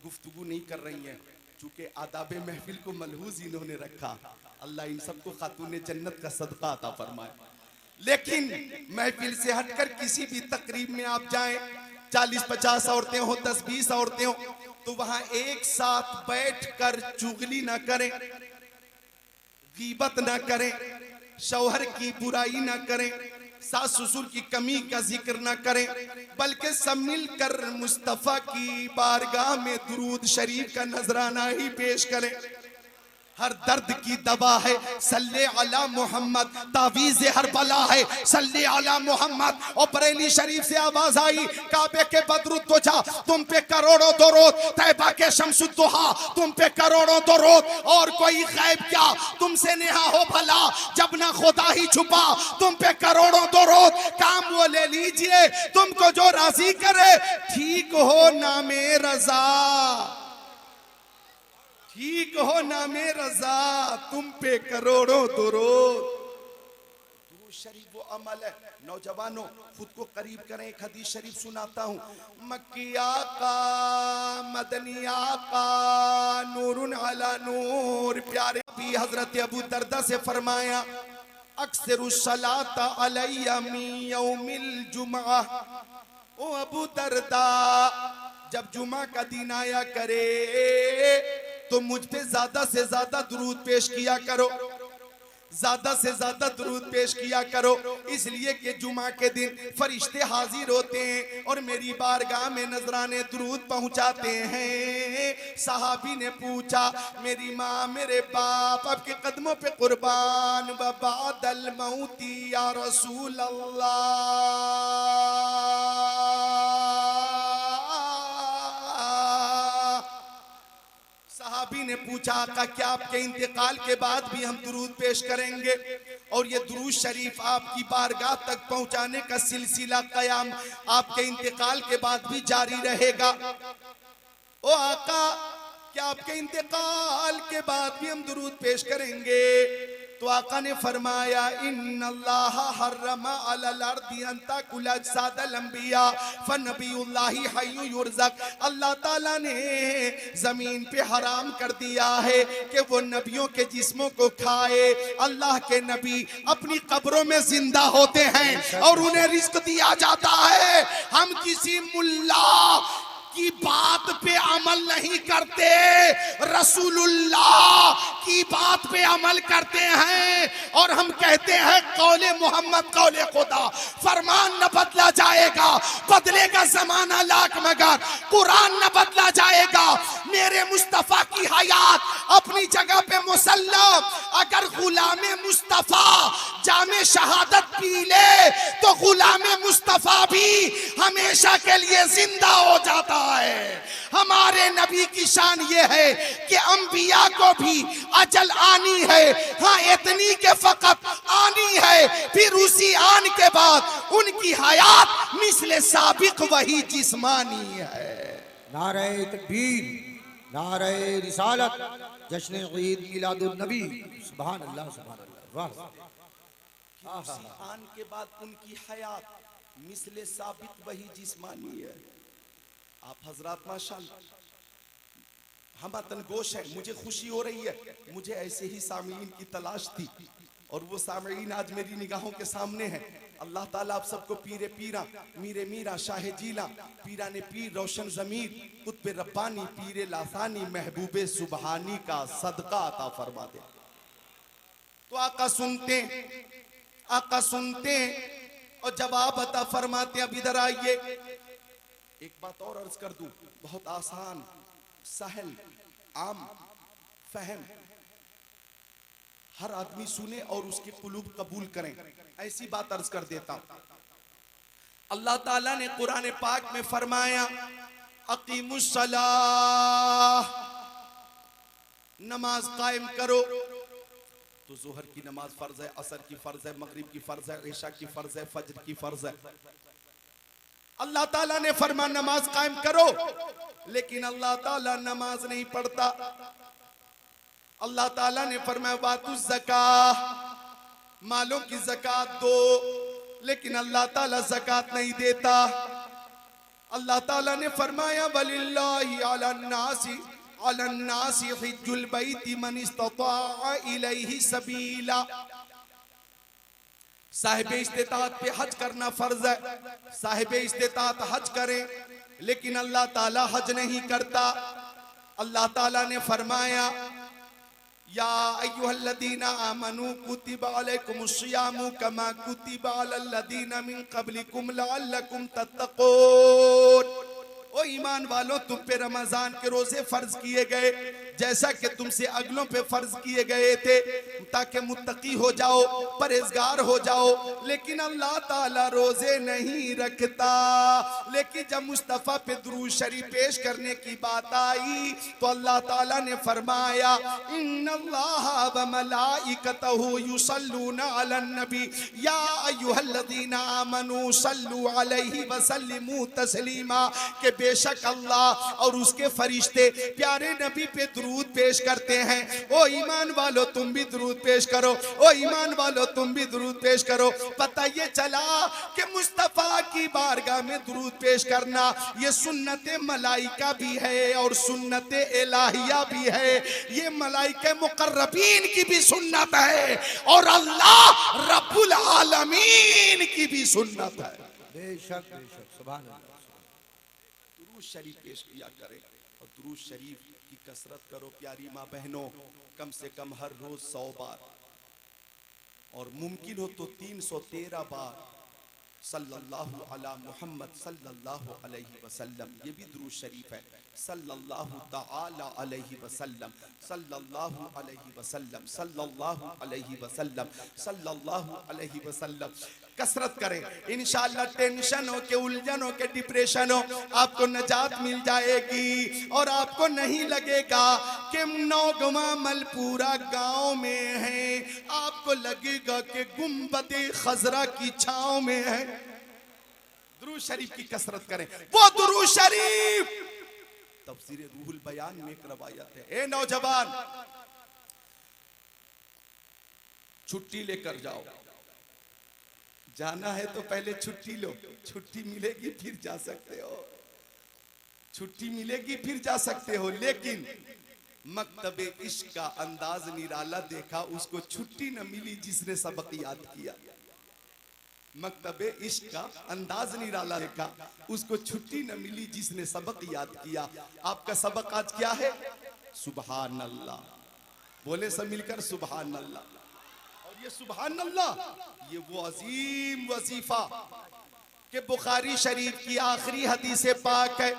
गुफ्तगू नहीं कर रही हैं, चूंकि आदाब महफिल को मलहूज इन्होंने रखा। अल्लाह इन सबको खातून जन्नत का सदका अता फरमाए। लेकिन महफिल से हटकर किसी भी तकरीब में आप जाएं, 40-50 औरतें हो, 10-20 औरतें हो, तो वहां एक साथ बैठकर चुगली ना करें, गीबत ना करें, शौहर की बुराई ना करें, सास ससुर की कमी का जिक्र ना करें, बल्कि सब मिलकर मुस्तफा की बारगाह में दुरूद शरीफ का नजराना ही पेश करें। हर दर्द की दवा है सल्ले अला मोहम्मद, तावीज़े हर बला है सल्ले अला मोहम्मद। और बरेली शरीफ से आवाज आई काबे के बदरुद्दोजा तुम पे करोड़ों दरूद, तैबा के शम्सुद्दुहा तुम पे करोड़ों दरूद, और कोई गैब क्या तुमसे नेहा हो भला, जब ना खुदा ही छुपा तुम पे करोड़ों दरूद। काम वो ले लीजिए तुमको जो राजी करे, ठीक हो नामे रजा, ठीक हो नामे रजा, तुम पे करोड़ों दुरूद। दुरूद शरीफ वो अमल है। नौजवानों खुद को करीब करें, एक हदीस शरीफ सुनाता हूँ। मक्किया का मदनिया का नूरुन अला नूर, प्यारे भी हजरत अबू दरदा से फरमाया अक्सरुस सलाता अलैया मिन यौमिल जुमा। ओ अबू दरदा, जब जुमा का दिन आया करे तो मुझ पे ज्यादा से ज्यादा दुरूद पेश किया करो, ज्यादा से ज्यादा दुरूद पेश किया करो, इसलिए कि जुमा के दिन फरिश्ते हाजिर होते हैं और मेरी बारगाह में नजराने दुरूद पहुंचाते हैं। सहाबी ने पूछा मेरी माँ मेरे बाप आपके कदमों पे कुर्बान, व बादल मौती या रसूल अल्लाह। सहाबी ने पूछा आका क्या आपके इंतकाल के बाद भी हम दुरूद पेश करेंगे, और ये दुरूद शरीफ आपकी बारगाह तक पहुंचाने का सिलसिला कयाम आपके इंतकाल के बाद भी जारी रहेगा। ओ आका कि आपके इंतकाल के बाद भी हम दुरूद पेश करेंगे। तो आका ने फरमाया इन्नल्लाह हर्रमा अलल अर्दी अन ताकुल अजसादल अंबिया फनबियुल्लाहि हय्यु युरज़क। अल्लाह ताला ने जमीन पे हराम कर दिया है कि वो नबियों के जिस्मों को खाए। अल्लाह के नबी अपनी कब्रों में जिंदा होते हैं और उन्हें रिस्क दिया जाता है। हम किसी मुल्ला की बात पे अमल नहीं करते, रसूलुल्लाह की बात पे अमल करते हैं। और हम कहते हैं कौले मोहम्मद कौले खुदा, फरमान न बदला जाएगा, बदलेगा जमाना लाख मगर कुरान न बदला जाएगा। मेरे मुस्तफा की हयात अपनी जगह पे मुसल्लम। अगर गुलामे मुस्तफा जामे शहादत पी ले तो गुलामे मुस्तफा भी हमेशा के लिए जिंदा हो जाता है। हमारे नबी की शान ये है कि अंबिया को भी अजल आनी है, हाँ इतनी के फकत आनी है, फिर उसी आन के बाद उनकी हयात मिसले साबिक वही जिस्मानी है। नारे तकबीर, नारे रिसालत, जश्न ईद मिलादुन नबी। सुभान अल्लाह, सुभान अल्लाह। वाह, उसी आन के बाद उनकी हयात मिसले साबित वही जिस्मानी है। आप हजरात माशाअल्लाह हम तनगोश हैं, मुझे खुशी हो रही है। मुझे ऐसे ही सामीन की तलाश थी और वो सामीन आज मेरी निगाहों के सामने है। अल्लाह ताला आप सबको पीरे पीरा, मीरे मीरा, शाहे जीला, पीरा ने पीर, रोशन जमीर, कुतबे रब्बानी, पीरे लासानी, महबूबे सुबहानी का सदका अता फरमा दे। तो आका सुनते और जवाब अता फरमाते। अब इधर आइए, एक बात और अर्ज कर दूं, बहुत आसान, सहल, आम, फहम, हर आदमी सुने और उसकी कुलूब कबूल करें, ऐसी बात अर्ज कर देता हूं। अल्लाह ताला ने कुरान पाक में फरमाया अकीमुस्सलाह, नमाज कायम करो। तो जोहर की नमाज फर्ज है, असर की फर्ज है, मगरिब की फर्ज है, इशा की फर्ज है, फज्र की फर्ज है। अल्लाह ताला ने फरमाया नमाज कायम करो, लेकिन अल्लाह ताला नमाज नहीं पढ़ता। अल्लाह ताला ने फरमाया वातु ज़कात, मालों की ज़कात दो, लेकिन अल्लाह ताला ज़कात नहीं देता। अल्लाह ताला ने फरमाया वलिल्लाहि अलन्नासी हिज्जुल बैति मन इस्तताअ इलैहि सबीला। साहिब इस्तिताअत पे हज करना फर्ज है, साहिब इस्तिताअत हज करें, लेकिन अल्लाह ताला हज नहीं करता। अल्लाह ताला ने फरमाया या अय्युहल्लज़ीना आमनू कुतिबा अलैकुमुस्सियामु कमा कुतिबा अलल्लज़ीना मिन क़ब्लिकुम लअल्लकुम तत्तक़ून। ओ ईमान वालों, तुम पे रमजान के रोजे फर्ज किए गए जैसा कि तुमसे अगलों पे फर्ज किए गए थे, ताकि मुत्तकी हो जाओ, परहेजगार हो जाओ। लेकिन अल्लाह ताला रोजे नहीं रखता। लेकिन जब मुस्तफ़ा पे दुरूद शरीफ पेश करने की बात आई तो अल्लाह ताला ने फरमाया इन्नल्लाहा व मलाइकतहु युसल्लूना अलन नबी या अय्युहल्लज़ीना आमनू सल्लू अलैहि व सल्लिमू तस्लीमा, के बेशक अल्लाह और उसके फरिश्ते प्यारे नबी पे दुरूद पेश करते हैं। ओ ईमान वालों तुम भी दुरूद पेश करो, ओ ईमान वालों तुम भी दुरूद पेश करो। पता ये चला कि मुस्तफा की बारगाह में दुरूद पेश करना ये सुन्नत मलाइका भी है और सुन्नत इलाहिया भी है। ये मलाइका मुकर्रबीन की भी सुन्नत है और अल्लाह रब्बुल आलमीन की भी सुन्नत है। बेशक बेशक, सुभान अल्लाह। दुरूद शरीफ पेश किया करें और दुरूद शरीफ की कसरत करो प्यारी माँ बहनों, कम से कम हर रोज 100 बार और मुमकिन हो तो 313 बार सल्लल्लाहु अला मुहम्मद सल्लल्लाहु अलैहि वसल्लम, ये भी दुरूद शरीफ है। सल्लल्लाहु ताला अलैहि वसल्लम, सल्लल्लाहु अलैहि वसल्लम, सल्लल्लाहु अलैहि वसल्लम, सल्लल्लाहु अलैहि वसल्लम। कसरत करें, इंशाअल्लाह टेंशन हो के, उलझन हो के, डिप्रेशन हो, आपको नजात मिल जाएगी और आपको नहीं लगेगा कि नौगवा मलपूरा गांव में है, आपको लगेगा कि गुंबद खजरा की छांव में है। दुरूद शरीफ की कसरत करें, वो दुरूद शरीफ तफसीर रूहुल बयान में एक रवायत है, ए नौजवान छुट्टी लेकर जाओ, जाना है तो पहले छुट्टी लो, छुट्टी मिलेगी फिर जा सकते हो, छुट्टी मिलेगी फिर जा सकते हो। लेकिन मकतबे इश्क का अंदाज निराला देखा, उसको छुट्टी न मिली जिसने सबक याद किया। मकतबे इश्क का अंदाज निराला देखा, उसको छुट्टी न मिली जिसने सबक याद किया। आपका सबक आज क्या है? सुभान अल्लाह। बोले सब मिलकर सुभान अल्लाह। और ये सुभान अल्लाह ये वो अजीम वजीफा कि बुखारी शरीफ की आखिरी हदीस पाक है,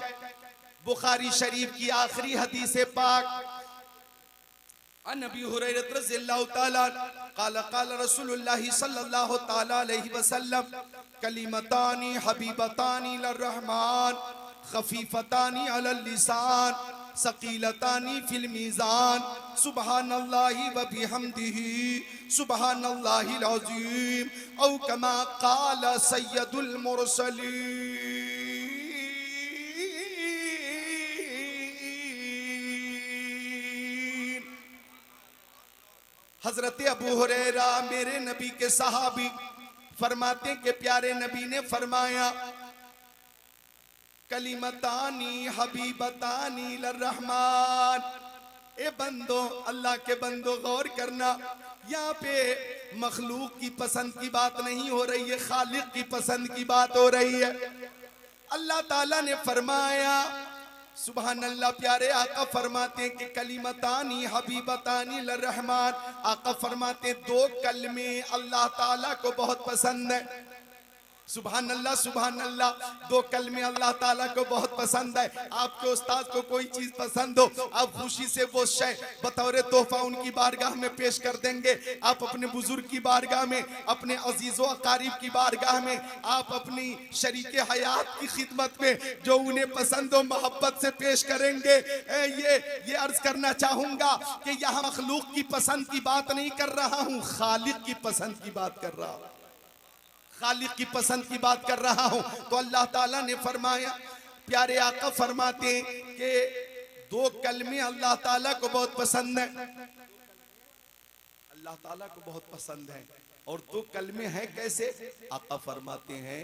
बुखारी शरीफ की आखिरी हदीस पाक अन अबी हुरैरा रज़ियल्लाहु ताला क़ाल क़ाल रसूलुल्लाह सल्लल्लाहु ताला अलैहि वसल्लम कलिमतानी हबीबतानी लिर्रहमान खफीफतानी अलल लिसान सकीलतानी फिल मीज़ान सुबहानल्लाहि व बिहम्दिही सुबहानल्लाहिल अज़ीम औ कमा क़ाल सय्यदुल मुरसलीन। हजरत अबू हुरैरा मेरे नबी के सहाबी फरमाते के प्यारे नबी ने फरमाया कलिमतानी हबीबतानी लिर्रहमान। ए बंदो, अल्लाह के बंदो गौर करना, यहाँ पे मखलूक की पसंद की बात नहीं हो रही है, खालिक की पसंद की बात हो रही है। अल्लाह ताला ने फरमाया सुभान अल्लाह, प्यारे आका फरमाते कि कलिमतानी हबीबतानी लिर्रहमान। आका फरमाते दो कलमे अल्लाह ताला को बहुत पसंद है। सुभान अल्लाह सुभान अल्लाह, दो कलमे अल्लाह ताला को बहुत पसंद है। आपके उस्ताद को कोई चीज पसंद हो, आप खुशी से वो शय बतौर तोहफा उनकी बारगाह में पेश कर देंगे। आप अपने बुजुर्ग की बारगाह में, अपने अजीजों अकारीब की बारगाह में, आप अपनी शरीके हयात की खिदमत में जो उन्हें पसंद हो मोहब्बत से पेश करेंगे। ये अर्ज करना चाहूंगा कि यहाँ मखलूक की पसंद की बात नहीं कर रहा हूँ, खालिक की पसंद की बात कर रहा हूँ, खालिक की पसंद की बात कर रहा हूं। तो अल्लाह ताला ने फरमाया, प्यारे आका फरमाते कि दो कलमे अल्लाह ताला को बहुत पसंद है, अल्लाह ताला को बहुत पसंद है। और दो कलमे हैं कैसे? आका फरमाते हैं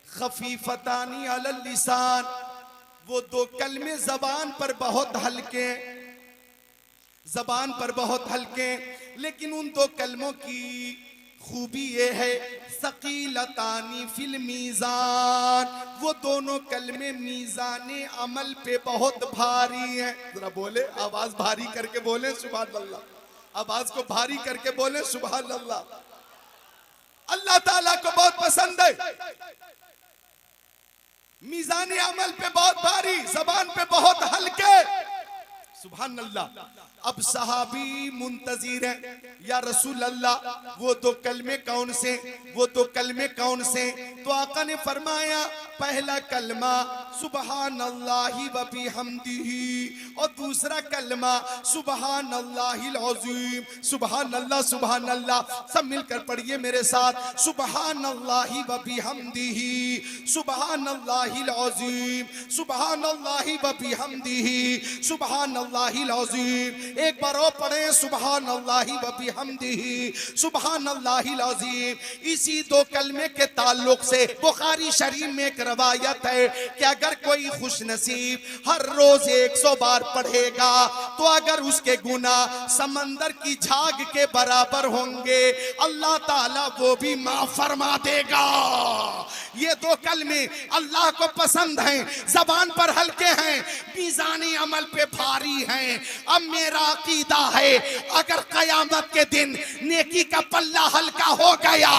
खफीफतानी अलल लिसान। वो दो कलमे जबान पर बहुत हल्के, जबान पर बहुत हल्के, लेकिन उन दो कलमों की खूबी ये है सकीलतानी फिल मीज़ान। वो दोनों कलमे मीज़ाने अमल पे बहुत भारी हैं। जरा बोले, आवाज भारी करके बोले सुभान अल्लाह, आवाज को भारी करके बोले सुभान अल्लाह। अल्लाह ताला को बहुत पसंद है, मीज़ाने अमल पे बहुत भारी, जबान पे बहुत हल्के। सुभान अल्लाह। अब सहाबी मुंतजिर है, या रसूल अल्लाह वो दो कलमे कौन से, वो दो कलमे कौन से? तो आका ने फरमाया पहला कलमा सुबहान अल्लाहि व बिहम्दिही और दूसरा कलमा सुबहान अल्लाहिल अज़ीम। सुबहान अल्लाह सुबहान अल्लाह, सब मिलकर पढ़िए मेरे साथ, सुबहान अल्लाहि व बिहम्दिही सुबहान अल्लाहिल अज़ीम सुबहान अल्लाहि व बिहम्दिही सुबहान अल्लाहिल अज़ीम। एक बार और पढ़े सुबहान अल्लाहि व बिहम्दिही सुबहान अल्लाहिल अज़ीम। इसी दो कलमे के ताल्लुक से बुखारी शरीफ में एक रवायत है कि अगर कोई खुशनसीब हर रोज 100 बार पढ़ेगा तो अगर उसके गुनाह समंदर की झाग के बराबर होंगे, अल्लाह ताला वो भी माफ फरमा देगा। ये दो कलमे अल्लाह को पसंद हैं, जबान पर हल्के हैं, मीज़ानी अमल पे भारी हैं। अब मेरा अकीदा है अगर कयामत के दिन नेकी का पल्ला हल्का हो गया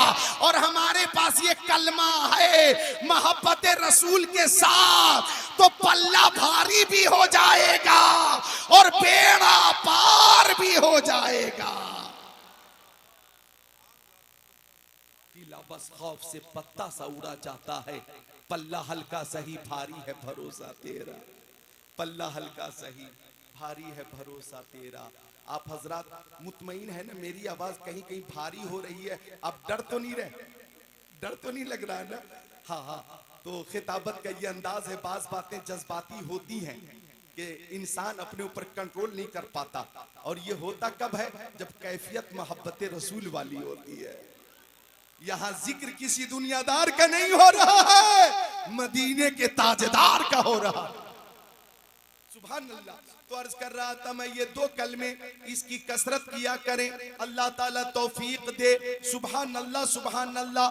और हमारे पास ये कलमा है मोहब्बत रसूल के साथ, तो पल्ला भारी भी हो जाएगा और बेड़ा पार भी हो जाएगा। बस खौफ से पत्ता सा उड़ा जाता है, पल्ला हल्का सही भारी है भरोसा तेरा, पल्ला हल्का सही भारी है भरोसा तेरा। आप हजरात मुतमईन है ना, मेरी आवाज कहीं कहीं भारी हो रही है, आप डर तो नहीं रहे, डर तो नहीं लग रहा है ना? हाँ हाँ, तो खिताबत का ये अंदाज है, बाज बातें जज्बाती होती हैं, कि इंसान अपने ऊपर कंट्रोल नहीं कर पाता। और ये होता कब है? जब कैफियत मोहब्बत रसूल वाली होती है। यहां जिक्र किसी दुनियादार का नहीं हो रहा है, मदीने के ताजदार का हो रहा है। सुभान अल्लाह। तो अर्ज कर रहा था मैं, ये दो कलमे इसकी कसरत किया करें, अल्लाह ताला तौफीक दे। सुभान अल्लाह, सुभान अल्लाह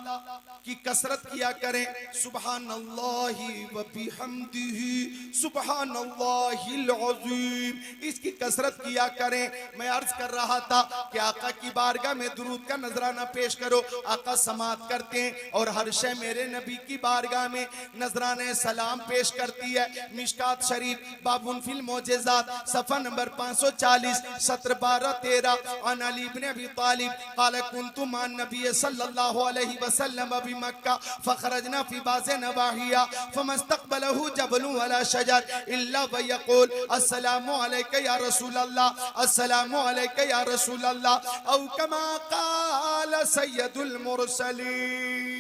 की कसरत किया करें। सुभान अल्लाहि व बिहम्दिही सुभान अल्लाहिल अज़ीम, इसकी कसरत किया करें। मैं अर्ज कर रहा था कि आका की बारगाह में दुरूद का नजराना पेश करो। आका समात करते हैं और हर शय मेरे नबी की बारगाह में नजराने सलाम पेश करती है। मिशकात शरीफ बाबुन फिल मोजेज़ात सफ़ा नंबर 540 सत्र 12-13 अन अली इब्न अबी तालिब क़ाल कुन्तु मान नबी सल्लल्लाहु अलैहि वसल्लम बि मक्का फ़ख़रजना फ़ी बाज़ि नवाहिया फ़मस्तक़बलहु जबलुन वला शजर इल्ला व यक़ूल अस्सलामु अलैका या रसूल अल्लाह, अस्सलामु अलैका या रसूल अल्लाह, औ कमा क़ाल सय्यदुल मुरसलीन।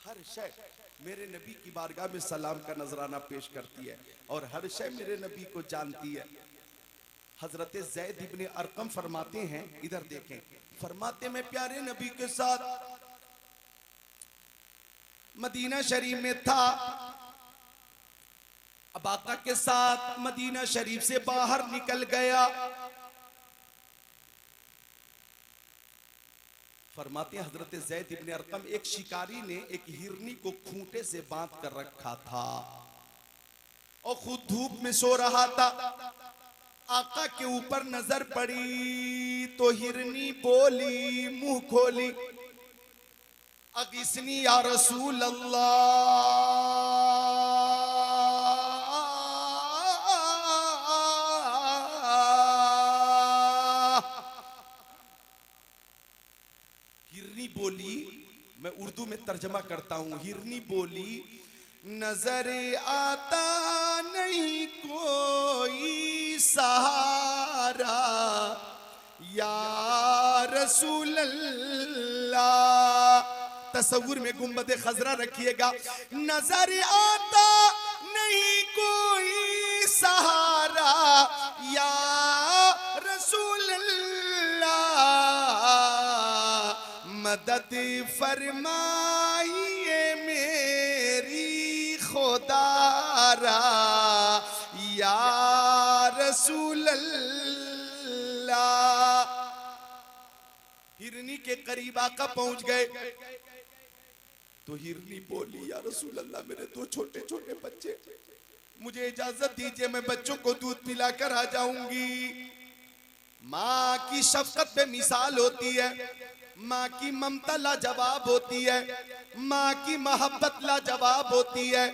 हर शय मेरे नबी की बारगाह में सलाम का नजराना पेश करती है और हर शय मेरे नबी को जानती है। हजरत ज़ैद इब्ने अरकम फरमाते हैं, इधर देखें, फरमाते मैं प्यारे नबी के साथ मदीना शरीफ में था। अब आका के साथ मदीना शरीफ से बाहर निकल गया। फरमाते हैं हजरत ज़ैद इब्ने अरकम, एक शिकारी ने एक हिरनी को खूंटे से बांध कर रखा था और खुद धूप में सो रहा था। आका के ऊपर नजर पड़ी तो हिरनी बोली, मुंह खोली, अगिस्नी या रसूल अल्लाह। हिरनी बोली, मैं उर्दू में तर्जमा करता हूं, हिरनी बोली, नजर आता नहीं कोई सहारा या रसूल अल्लाह। तसव्वुर में गुंबद खजरा रखिएगा, नजर आता नहीं कोई सहारा या रसूल अल्लाह, मदद फरमाइए मेरी खुदारा या रसूल अल्लाह। हिरनी के करीब आका पहुंच गए तो हिरनी बोली, या रसूल अल्लाह, मेरे दो छोटे छोटे बच्चे, मुझे इजाजत दीजिए, मैं बच्चों को दूध पिलाकर आ जाऊंगी। माँ की शफकत पे मिसाल होती है, माँ की ममता लाजवाब होती है, माँ की मोहब्बत लाजवाब होती है।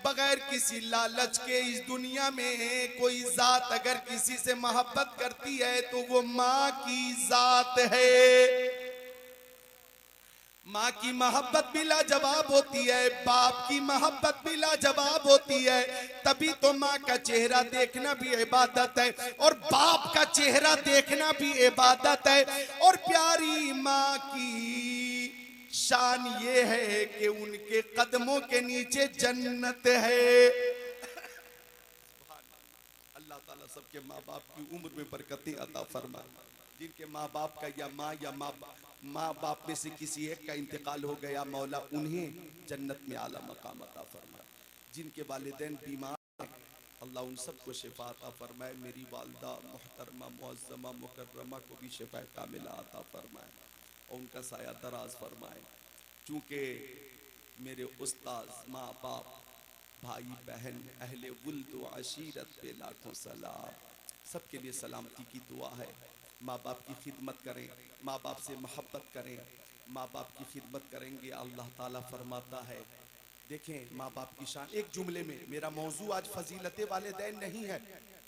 बगैर किसी लालच के इस दुनिया में कोई जात अगर किसी से मोहब्बत करती है तो वो माँ की जात है। माँ की मोहब्बत भी लाजवाब होती है, बाप की मोहब्बत भी लाजवाब होती है। तभी तो माँ का चेहरा देखना भी इबादत है और बाप का चेहरा देखना भी इबादत है। और प्यारी माँ की शान ये है कि उनके कदमों के नीचे जन्नत है। अल्लाह ताला सबके माँ बाप की उम्र में बरकतें अता फरमाए। जिनके माँ बाप का या माँ बाप में से किसी एक का इंतकाल हो गया, मौला उन्हें जन्नत में आला मकाम अता फरमाए। जिनके वालिदैन बीमार हैं, अल्लाह उन सबको शिफा अता फरमाए। मेरी वालदा मुहतरमा मुअज़्ज़मा मुकर्रमा को भी शिफा कामिला अता फरमाए और उनका साया दराज फरमाए। चूँकि मेरे उस्ताद, माँ बाप, भाई बहन, अहले वुल्द व अशीरत पे लाखों सलाम, सबके लिए सलामती की दुआ है। माँ बाप की खिदमत करें, माँ बाप से मोहब्बत करें, माँ बाप की खिदमत करेंगे अल्लाह ताला फरमाता है। देखें माँ बाप की शान, एक जुमले में, मेरा मौजू आज फजीलत वालिदैन नहीं है।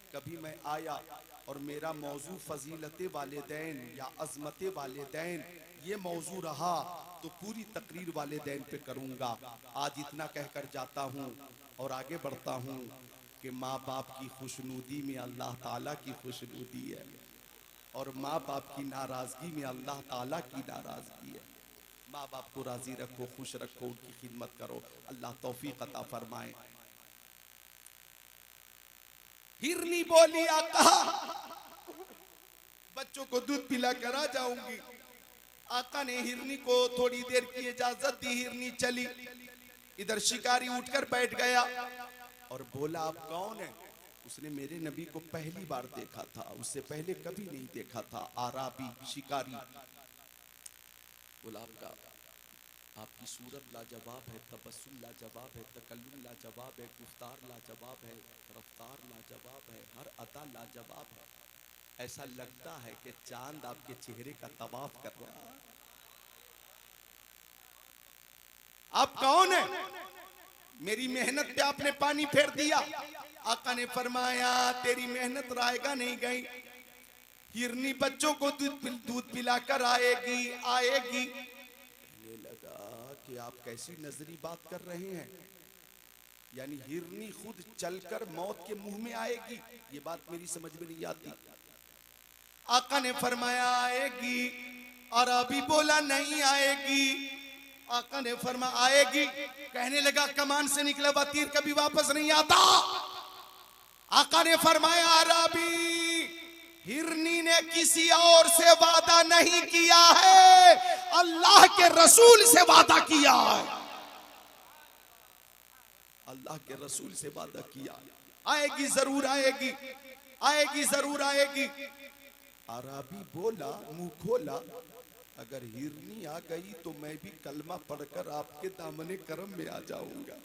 कभी मैं आया और मेरा मौजू फजीलत वालिदैन या अज़मत वालिदैन ये मौजू रहा तो पूरी तकरीर वालिदैन पे करूँगा। आज इतना कहकर जाता हूँ और आगे बढ़ता हूँ कि माँ बाप की खुशनुदी में अल्लाह ताला की खुशनुदी है। और माँ बाप की नाराजगी में अल्लाह ताला की नाराजगी है। माँ बाप को राजी रखो, खुश रखो, उनकी खिदमत करो, अल्लाह तौफीक अता फरमाए। हिरनी बोली आका बच्चों को दूध पिला कर आ जाऊंगी। आका ने हिरनी को थोड़ी देर की इजाजत दी। हिरनी चली। इधर शिकारी उठकर बैठ गया और बोला आप कौन है? उसने मेरे नबी को पहली बार देखा था, उससे पहले कभी नहीं देखा था। आराबी शिकारी बोला आपकी सूरत लाजवाब है, तबस्सुम लाजवाब है, तकल्लुम लाजवाब है, गुफ्तार लाजवाब है, रफ्तार लाजवाब है, हर अदा लाजवाब है। ऐसा लगता है कि चांद आपके चेहरे का तवाफ कर रहा है। आप कौन है? मेरी मेहनत पे आपने पानी फेर दिया। आका ने फरमाया तेरी मेहनत रायगा नहीं गई। हिरनी बच्चों को दूध पिलाकर आएगी। कहने लगा कि आप कैसी नजरी बात कर रहे हैं, यानी हिरनी खुद चलकर मौत के मुंह में आएगी? ये बात मेरी समझ में नहीं आती। आका ने फरमाया आएगी। और अभी बोला नहीं आएगी। आका ने फरमाया आएगी। कहने लगा कमान से निकला हुआ तीर कभी वापस नहीं आता। आका ने फरमाया अरबी हिरनी ने किसी और से वादा नहीं किया है, अल्लाह के रसूल से वादा किया है। अल्लाह के रसूल से वादा किया। आएगी जरूर आएगी, आएगी जरूर आएगी। अरबी बोला, मुंह खोला, अगर हिरनी आ गई तो मैं भी कलमा पढ़कर आपके दामने करम में आ जाऊंगा।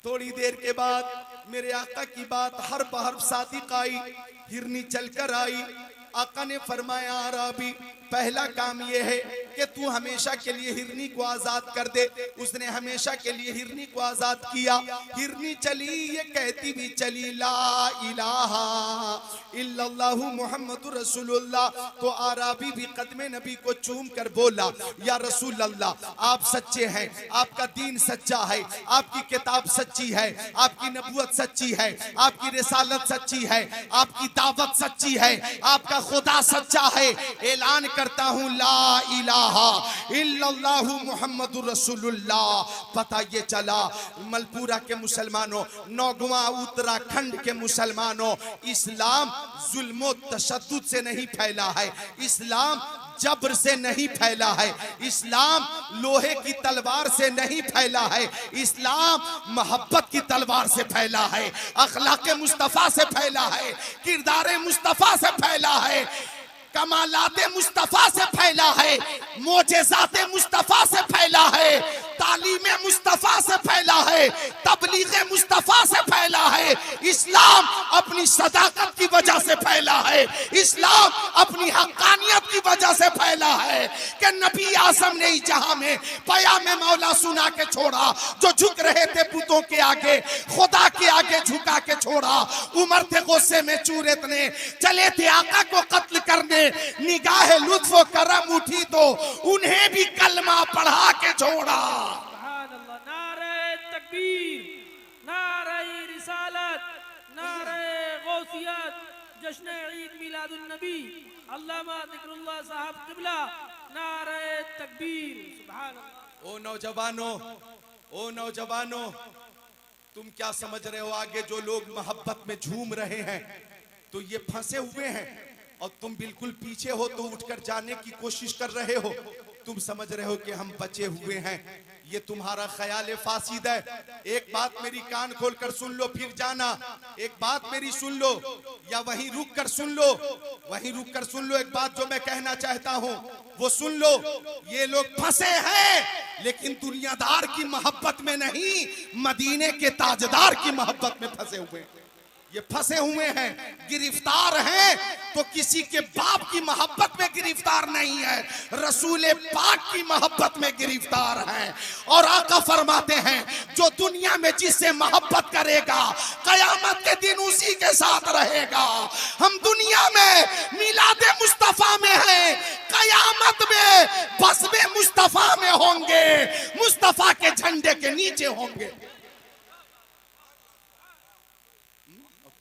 थोड़ी देर के बाद मेरे आका की बात हर बहर सादिक आई। हिरनी चलकर आई। आका ने फरमाया अरबी पहला काम यह है कि तू हमेशा के लिए हिरनी को आजाद कर दे। उसने हमेशा के लिए हिरनी को आजाद किया। हिरनी चली, ये कहती भी चली ला इलाहा इल्लल्लाहु मुहम्मदुर रसूलुल्लाह। तो अरबी भी कदमे नबी को चूम कर बोला या रसूल अल्लाह आप सच्चे हैं, आपका दीन सच्चा है, आपकी किताब सच्ची है, आपकी नबूवत सच्ची है, आपकी रिसालत सच्ची है, आपकी दावत सच्ची है, आपका खुदा सच्चा है। ऐलान करता हूं ला इलाहा इल्लल्लाहु मुहम्मदुर रसूलुल्लाह। पता ये चला मलपुरा के मुसलमानों, नौगवा उत्तराखंड के मुसलमानों, इस्लाम जुल्म तशद्दुद से नहीं फैला है, इस्लाम जबर से नहीं फैला है, इस्लाम लोहे की तलवार से नहीं फैला है, इस्लाम मोहब्बत की तलवार से फैला है, अखलाक मुस्तफा से फैला है, किरदार मुस्तफा से फैला है, कमालाते मुस्तफा से फैला है, मोजेज़ाते मुस्तफा से फैला है, तालीमे मुस्तफा से फैला है, तबलीगे मुस्तफा से फैला है। इस्लाम अपनी सदाकत की वजह से फैला है, इस्लाम अपनी हक्कानियत की वजह से फैला है कि नबी आज़म ने इस जहां में पयामे मौला सुना के छोड़ा। जो झुक रहे थे बुतों के आगे, खुदा के आगे झुका के छोड़ा। उमर थे गुस्से में, चूर इतने चले थे आका को कत्ल करने, निगाह लुत्फ व करम उठी तो उन्हें भी कलमा पढ़ा के छोड़ा। नारे तकबीर, नारे रिसालत, नारे गौसियत, जश्न ईद मिलादुन नबी, अल्लामा जिक्रुल्लाह साहब किबला, नारे तकबीर, सुभान अल्लाह। ओ नौजवानों, ओ नौजवानों, तुम क्या समझ रहे हो? आगे जो लोग मोहब्बत में झूम रहे हैं तो ये फंसे हुए हैं, और तुम बिल्कुल पीछे हो तो उठकर जाने की कोशिश कर रहे हो। तुम समझ रहे हो कि हम बचे हुए हैं, ये तुम्हारा ख्याल फासीद है। एक बात मेरी कान खोलकर सुन लो, फिर जाना। एक बात मेरी सुन लो, या वहीं रुक कर सुन लो, वहीं रुक कर सुन लो। एक बात जो मैं कहना चाहता हूं वो सुन लो। ये लोग फंसे हैं लेकिन दुनियादार की मोहब्बत में नहीं, मदीने के ताजदार की मोहब्बत में फंसे हुए हैं। ये फंसे हुए हैं, गिरफ्तार हैं तो किसी के बाप की मोहब्बत में गिरफ्तार नहीं है, रसूल पाक की मोहब्बत में गिरफ्तार हैं। और आका फरमाते हैं जो दुनिया में जिससे मोहब्बत करेगा कयामत के दिन उसी के साथ रहेगा। हम दुनिया में मिलादे मुस्तफा में हैं, कयामत में बस्मे मुस्तफा में होंगे, मुस्तफा के झंडे के नीचे होंगे।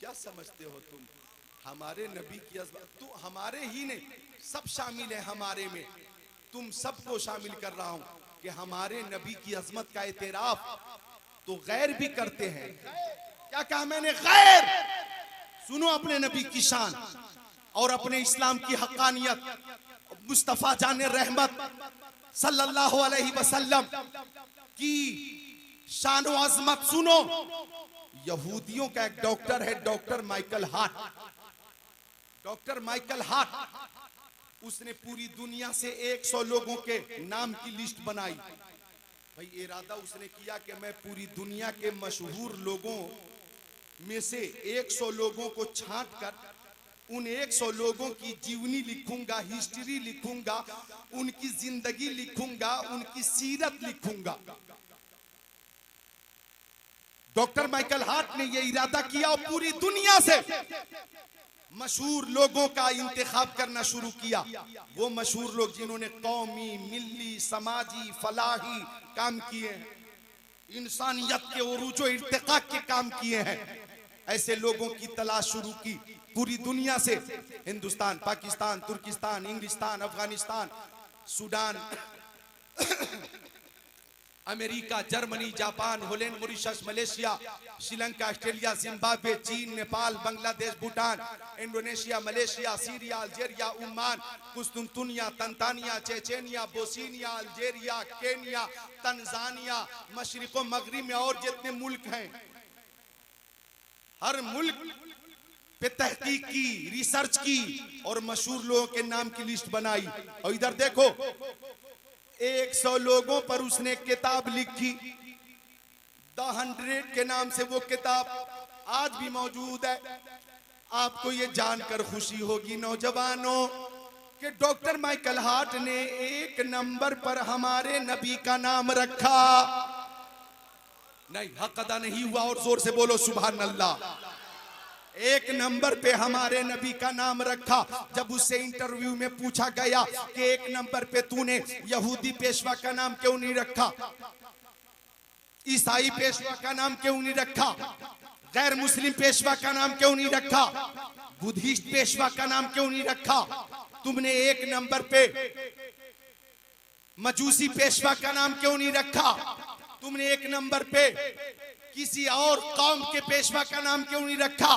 क्या समझते हो तुम? हमारे नबी की अज़मत, तो हमारे ही नहीं, सब शामिल है हमारे में, तुम सबको शामिल कर रहा हूं कि हमारे नबी की अज़मत का एतराफ तो गैर भी करते हैं। क्या कहा मैंने? गैर। सुनो अपने नबी की शान और अपने इस्लाम की हक्कानियत, मुस्तफा जाने रहमत सल्लल्लाहु अलैहि वसल्लम की शान व अज़मत सुनो। यहूदियों का एक डॉक्टर है, doctor Michael Hart. Doctor Michael Hart, उसने पूरी दुनिया से 100 लोगों के नाम की लिस्ट बनाई। भाई इरादा उसने किया कि मैं पूरी दुनिया के मशहूर लोगों में से 100 लोगों को छांट कर उन 100 लोगों की जीवनी लिखूंगा, हिस्ट्री लिखूंगा, उनकी जिंदगी लिखूंगा, उनकी सीरत लिखूंगा। डॉक्टर माइकल हार्ट ने यह इरादा किया और पूरी दुनिया से मशहूर लोगों का इंतखाब करना शुरू किया। वो मशहूर लोग जिन्होंने कौमी, मिल्ली, समाजी, फलाही काम किए हैं, इंसानियत के उरूज व इर्तिका के काम किए हैं, ऐसे लोगों की तलाश शुरू की पूरी दुनिया से। हिंदुस्तान, पाकिस्तान, तुर्किस्तान, इंग्लिस्तान, Afghanistan, Sudan, America, Germany, Japan, Holland, Mauritius, Malaysia, Sri Lanka, Australia, Zimbabwe, चीन, Nepal, Bangladesh, Bhutan, Indonesia, Malaysia, Syria, Algeria, Oman, कुस्तुनतुनिया, Tanzania, Chechnya, Bosnia, Algeria, Kenya, Tanzania, मशरिक व मगरिब में और जितने मुल्क हैं, हर मुल्क पे तहकीक की, रिसर्च की और मशहूर लोगों के नाम की लिस्ट बनाई। और इधर देखो 100 लोगों पर उसने किताब लिखी, द 100 के नाम से वो किताब आज भी मौजूद है। आपको ये जानकर खुशी होगी नौजवानों कि डॉक्टर माइकल हार्ट ने 1 नंबर पर हमारे नबी का नाम रखा। नहीं, हक अदा नहीं हुआ और जोर से बोलो सुभान अल्लाह। 1 नंबर पे हमारे नबी का नाम रखा। जब उससे इंटरव्यू में पूछा गया कि 1 नंबर पे तूने यहूदी पेशवा का नाम क्यों नहीं रखा, ईसाई पेशवा का नाम क्यों नहीं रखा, गैर मुस्लिम पेशवा का नाम क्यों नहीं रखा, बुद्धिस्ट पेशवा का नाम क्यों नहीं रखा, तुमने 1 नंबर पे मजूसी पेशवा का नाम क्यों नहीं रखा, तुमने 1 नंबर पे किसी और कौम के पेशवा का नाम क्यों नहीं रखा,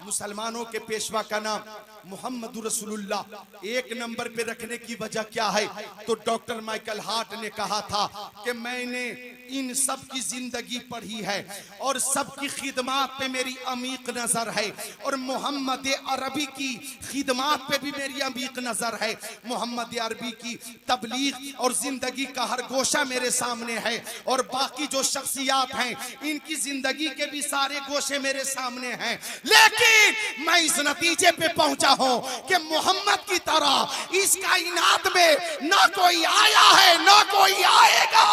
मुसलमानों के पेशवा का नाम मोहम्मद रसूलुल्लाह 1 नंबर पे रखने की वजह क्या है? तो डॉक्टर माइकल हार्ट ने कहा था कि मैंने इन सब की जिंदगी पढ़ी है और सबकी खिदमत पे मेरी अमीक नजर है और मोहम्मद अरबी की खिदमत पे भी मेरी अमीक नजर है। मोहम्मद अरबी की तबलीग और जिंदगी का हर गोशा मेरे सामने है और बाकी जो शख्सियात हैं इनकी जिंदगी के भी सारे गोशे मेरे सामने हैं। लेकिन मैं इस नतीजे पे पहुंचा हूं कि मोहम्मद की तरह इस कायनात में ना कोई आया है ना कोई आएगा।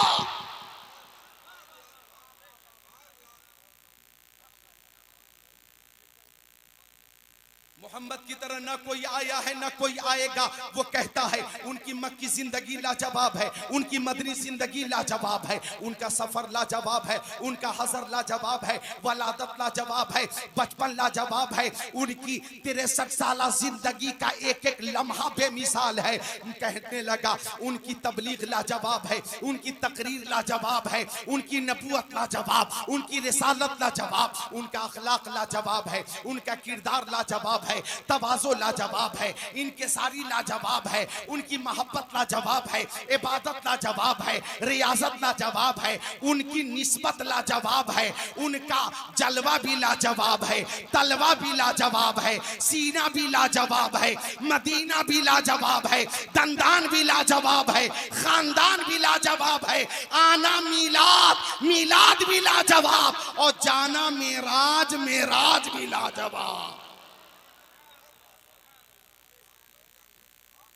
मोहम्मद की तरह ना कोई आया है ना कोई आएगा। वो कहता है उनकी मक्की जिंदगी लाजवाब है, उनकी मदनी जिंदगी लाजवाब है, उनका सफर लाजवाब है, उनका हजर लाजवाब है, वलादत लाजवाब है, बचपन लाजवाब है, उनकी 63 साल जिंदगी का एक एक लम्हा बेमिसाल है। कहने लगा उनकी तबलीग लाजवाब है, उनकी तकरीर लाजवाब है, उनकी नबूवत लाजवाब, उनकी रिसालत लाजवाब, उनका अखलाक लाजवाब है, उनका किरदार लाजवाब है, तवाज़ो लाजवाब है, इनके सारी लाजवाब है, उनकी मोहब्बत लाजवाब है, इबादत लाजवाब है, रियाजत लाजवाब है, उनकी निस्बत लाजवाब है, उनका जलवा भी लाजवाब है, तलवा भी लाजवाब है, सीना भी लाजवाब है, मदीना भी लाजवाब है, दंदान भी लाजवाब है, खानदान भी लाजवाब है, आना मीलाद मीलाद भी लाजवाब और जाना मेराज मेराज भी लाजवाब।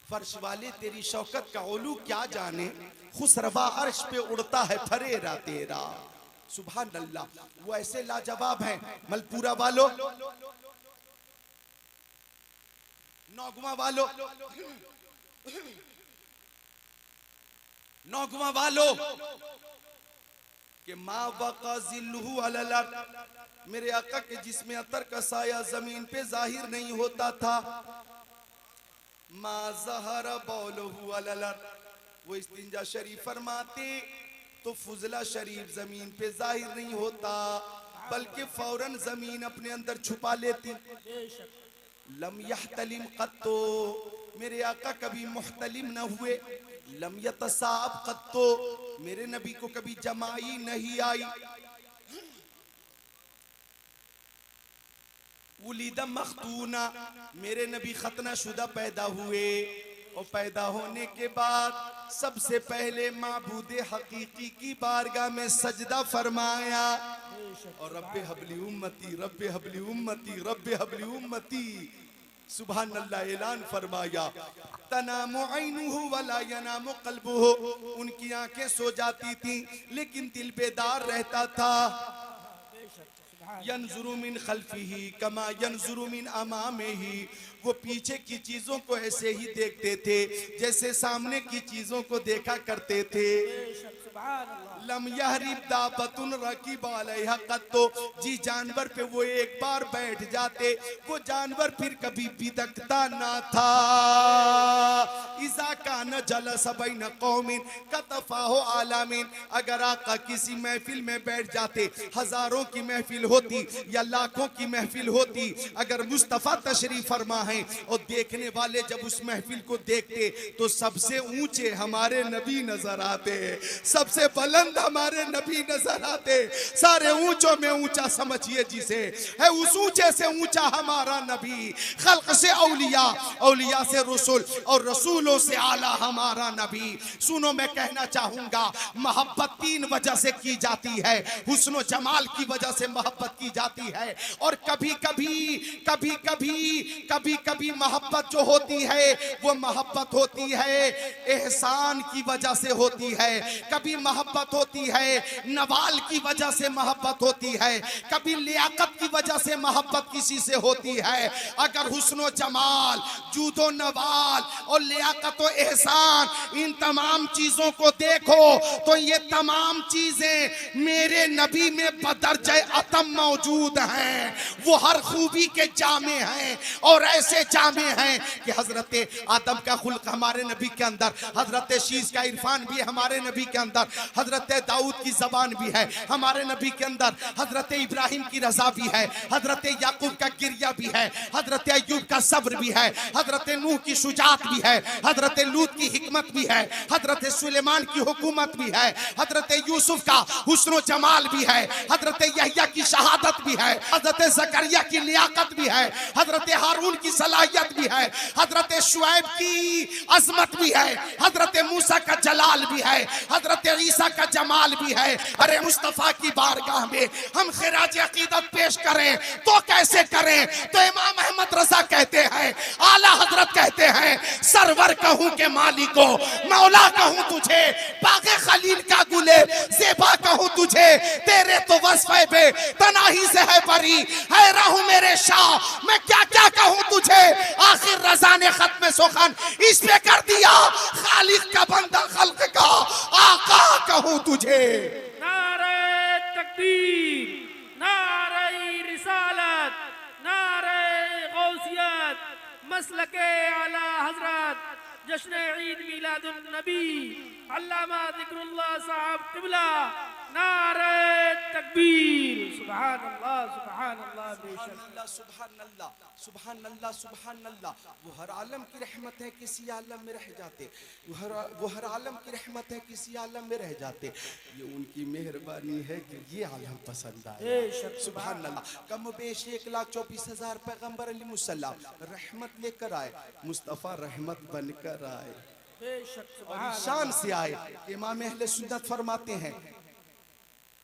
फर्श वाले तेरी शौकत का ओलू क्या जाने, खुसरवा अर्श पे उड़ता है फरेरा तेरा। सुभान अल्लाह, वो ऐसे लाजवाब हैं। मलपुरा वालों, नौगवा वालों, नौगवा वालों, कि मा वक़ा ज़िल्लुहु अलल अर्द, मेरे आका के जिसमें अतर का साया जमीन पे जाहिर नहीं होता था। मा ज़हरा बौलुहु अलल अर्द, वो इस्तिंजा शरीफ फरमाते तो फुजला शरीफ जमीन पे जाहिर नहीं होता, बल्कि फौरन जमीन अपने अंदर छुपा लेती। लम यहतलिम क़त्तो, मेरे आका कभी मुहतलिम न हुए। लम यतसाब क़त्तो, मेरे नबी को कभी जमाई नहीं आई। उलिदा मख्तूना, मेरे नबी खतना शुदा पैदा हुए और पैदा होने के बाद सबसे पहले माबूदे हकीकी की बारगाह में सजदा फरमाया और रब्बे हबली उम्मती, रब्बे हबली उम्मती, रब्बे हबली उम्मती, सुभान अल्लाह ऐलान फरमाया। तनामु ऐनुहु वला यनामु क़ल्बुहु, उनकी आंखें सो जाती थी लेकिन दिल बेदार रहता था। यंजुरु मिन खल्फिही कमा यंजुरु मिन अमामिही, वो पीछे की चीजों को ऐसे ही देखते थे जैसे सामने की चीजों को देखा करते थे। लम यहरिब दाबतुन रकीब अलैहा क़त्तो, जी जानवर पे वो एक बार बैठ जाते वो जानवर फिर कभी बिदकता ना था। इज़ा कान जलस बैन कौमिन कतफाहु आलामीन, अगर आका किसी महफिल में बैठ जाते, हजारों की महफिल होती या लाखों की महफिल होती, अगर मुस्तफ़ा तशरीफ फरमा है और देखने वाले जब उस महफिल को देखते तो सबसे ऊंचे हमारे नबी नजर आते, सबसे बुलंद हमारे नबी नजर आते। सारे ऊंचों में ऊंचा समझिए जिसे है, उस ऊंचे से ऊंचा हमारा नबी। खल्क से औलिया, औलिया से रसूल और रसूलों से आला हमारा नबी। सुनो, मैं कहना चाहूंगा, मोहब्बत तीन वजह से की जाती है। हुस्न और जमाल की वजह से मोहब्बत की जाती है, और कभी कभी मोहब्बत जो होती है वो मोहब्बत होती है एहसान की वजह से होती है। कभी मोहब्बत होती है नवाल की वजह से मोहब्बत होती है, कभी लियाकत की वजह से मोहब्बत किसी से होती है। अगर हुस्न जमाल, जूदो नवाल और लियाकत और एहसान, इन तमाम चीजों को देखो तो ये तमाम चीजें मेरे नबी में बदरजे अतम मौजूद हैं। वो हर खूबी के जामे हैं और ऐसे जामे हैं कि हजरत आदम का खुल्क हमारे नबी के अंदर, हजरत शीश का इरफान भी हमारे नबी के अंदर, हजरत दाऊद की जबान भी है हमारे नबी के अंदर, हजरत इब्राहिम की रजा भी है, हजरत याकूब का गिरिया भी है, हजरत अय्यूब का सब्र भी है, हजरत नूह की शुजात भी है, हजरत लूत की हिकमत भी है, हजरत सुलेमान की हुकूमत भी है, हजरत यूसुफ का हुस्न जमाल भी है, हजरत यहया की शहादत भी है, हजरत जकरिया की लियाकत भी है, हजरत हारून की सलाहियत भी है, हजरत शुएब की अजमत भी है, हजरत मूसा का जलाल भी है, हजरत ईसा का जमाल भी है। अरे मुस्तफा की बारगाह में हम खिराज अकीदत पेश करें तो कैसे करें? तो इमाम अहमद रजा कहते हैं, आला हजरत कहते हैं, सरवर कहूं के मालिको, मौला कहूं तुझे, बागे खलील का गुले ज़ेबा कहूं तुझे, तेरे तो वस्फ़े बे तनाही से है बरी, है रहूं मेरे शाह, मैं क्या क्या कहूं तुझे। आखिर रजा ने खत्म सुखन इस पे कर दिया, खालिक का बंदा खल्क का आका कहूं तुझे। नारे तकबीर, नारे रिसालत, नारे गौसियत, मसलके आला हजरत जश्न ईद मिलादुन नबी अल्लामा जिक्रुल्लाह साहब क़िबला, नारे तकबीर। सुभान अल्लाह, सुभान अल्लाह, बेशक सुभान अल्लाह, सुभान अल्लाह, सुभान अल्लाह। वो हर आलम की रहमत है किसी आलम में रह जाते, वो हर आलम की रहमत है किसी आलम में रह जाते। ये उनकी मेहरबानी है कि ये आलम पसंद आए। सुभान अल्लाह। कम बेश 1,24,000 पैगंबर अलैहिस्सलाम रहमत लेकर आए, मुस्तफ़ा रहमत बनकर आए और शान से आए। इमाम अहले सुन्नत फरमाते हैं,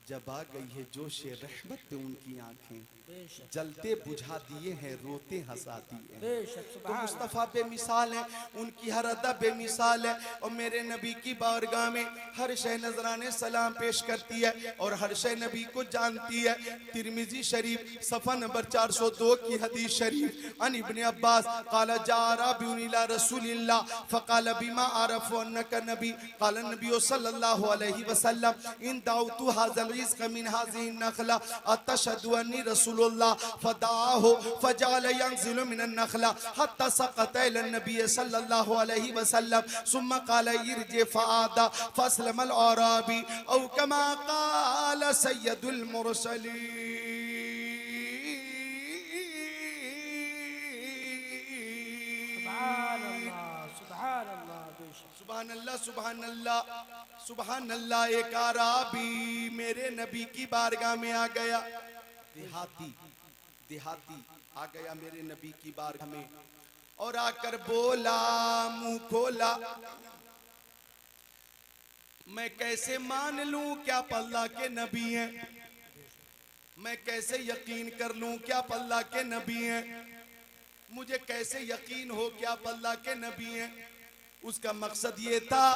जब आ गई है जोश रहमत पे उनकी आंखें, बेशक जलते बुझा दिए हैं, रोते हंसा दिए हैं। बेशक तो सुभान मुस्तफ़ा बेमिसाल है, उनकी हर अदा बेमिसाल है। और मेरे नबी की बारगाह में हर शय नजराने सलाम पेश करती है और हर शय नबी को जानती है। तिरमिजी शरीफ सफ़ा नंबर 402 की हदीस शरीफ, अन इब्ने अब्बास काला जारा बिउनिला रसूलिल्लाह फ़काल बिमा आरफ़ु अन्नका नबी काल नबी सल्लल्लाहु अलैहि वसल्लम इन दाउतु हाज़ल रिज़्क़ मिन हाज़िहि नख़ला अतशहदु अन्नी रसूलुल्लाह फदाहो फजाल यंज़िलु मिनन नख़ला हत्ता सक़ता इला नबी सल्लल्लाहु अलैहि वसल्लम सुम्मा क़ाल इरजि फ़आदा फ़अस्लमल अराबी औ कमा क़ाल सय्यदुल मुरसलीन। सुभान अल्लाह बेशक सुभान अल्लाह सुभान अल्लाह सुभान अल्लाह। एक आराबी मेरे नबी की बारगाह में आ गया, देहाती आ गया मेरे नबी की बारगाह में और आकर बोला, मुंह खोला, मैं कैसे मान लूं क्या आप अल्लाह के नबी हैं, मैं कैसे यकीन कर लूं क्या आप अल्लाह के नबी हैं, मुझे कैसे यकीन हो कि आप अल्लाह के नबी हैं। उसका मकसद ये था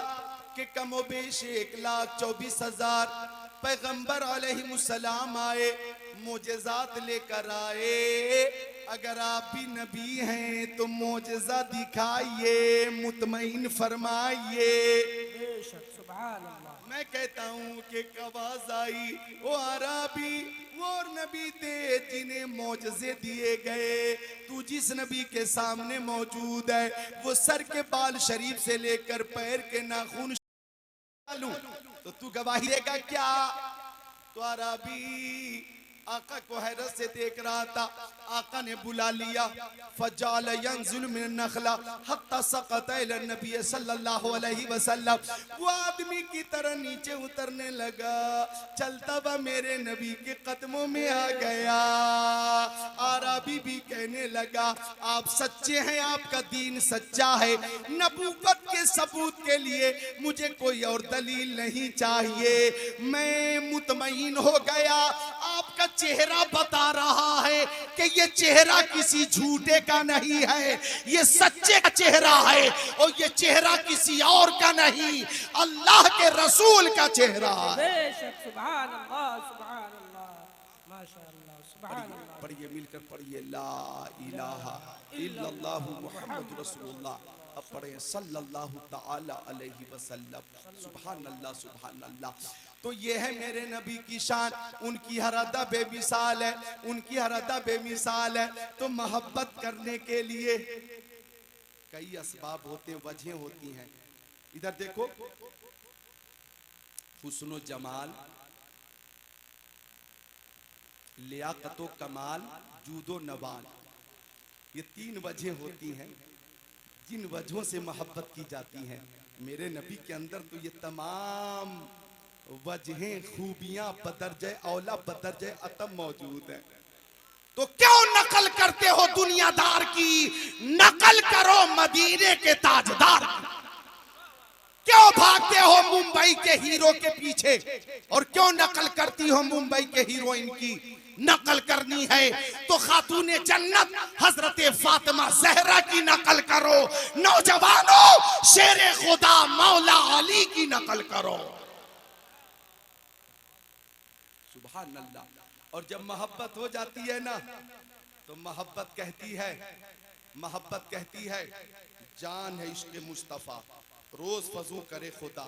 कि कमो बेश 1,24,000 पैगंबर अलैहिमुस्सलाम आए, मोजेज़ात लेकर आए। अगर आप भी नबी हैं तो मोजेज़ा दिखाइए, मुतमईन फरमाइए। बेशक सुभान अल्लाह। मैं कहता हूँ कि आवाज आई, वो अराबी वो और नबी थे जिन्हें मौजज़े दिए गए। तू जिस नबी के सामने मौजूद है वो सर के बाल शरीफ से लेकर पैर के नाखून तो तू गवाही देगा क्या? तो अराबी आका को हैरत से देख रहा था। आका ने बुला लिया, फजाल यंज़िलु मिन नख़ला हत्ता सक़ता इला नबी सल्लल्लाहु अलैहि वसल्लम। वो आदमी की तरह नीचे उतरने लगा, चलता हुआ मेरे नबी के कदमों में आ गया। आराबी भी कहने लगा, आप सच्चे हैं, आपका दीन सच्चा है, नबूवत के सबूत के लिए मुझे कोई और दलील नहीं चाहिए। मैं मुतमईन हो गया, आपका चेहरा बता रहा है कि ये चेहरा किसी झूठे का नहीं है, ये सच्चे का चेहरा है और ये चेहरा किसी और का नहीं, अल्लाह के रसूल का चेहरा है। बेशक सुभान अल्लाह माशाअल्लाह सुभान अल्लाह। पढ़िए, मिलकर पढ़िए, ला इलाहा इल्लल्लाहु मुहम्मदुर रसूलुल्लाह। अब पढ़े सल्लल्लाहु ताला अलैहि वसल्लम। सुभान अल्लाह सुभान अल्लाह। तो ये है मेरे नबी की शान, उनकी हर अदा बेमिसाल है, उनकी हर अदा बेमिसाल है। तो मोहब्बत करने के लिए कई असबाब होते, वजह होती हैं। इधर देखो, हुस्नो जमाल, लियाकतो कमाल, जूदो नवाल, ये 3 वजह होती हैं जिन वजहों से मोहब्बत की जाती हैं। मेरे नबी के अंदर तो ये तमाम वजहें, खूबियां बदरजे औला बदरजे अतम मौजूद है। तो क्यों नकल करते हो दुनियादार की, नकल करो मदीने के ताजदार की। क्यों भागते हो मुंबई के हीरो के पीछे और क्यों नकल करती हो मुंबई के हीरोइन की? नकल करनी है तो खातूने जन्नत हजरत फातिमा जहरा की नकल करो। नौजवानों, शेरे खुदा मौला अली की नकल करो। सुभान अल्लाह। और जब मोहब्बत हो जाती है ना, तो मोहब्बत कहती है जान है इश्क मुस्तफ़ा, रोज फजू करे खुदा,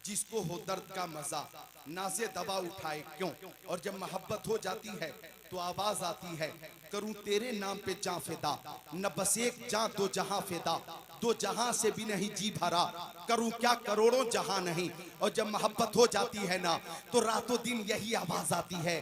जिसको हो दर्द का मजा नाज़े दवा उठाए क्यों। और जब मोहब्बत हो जाती है तो आवाज आती है, करूं तेरे नाम पे जां फिदा, न बस एक जां दो जहां फिदा, 2 जहां से भी नहीं जी भरा, करूं क्या करोड़ों जहां नहीं। और जब मोहब्बत हो जाती है ना, तो रातों दिन यही आवाज आती है,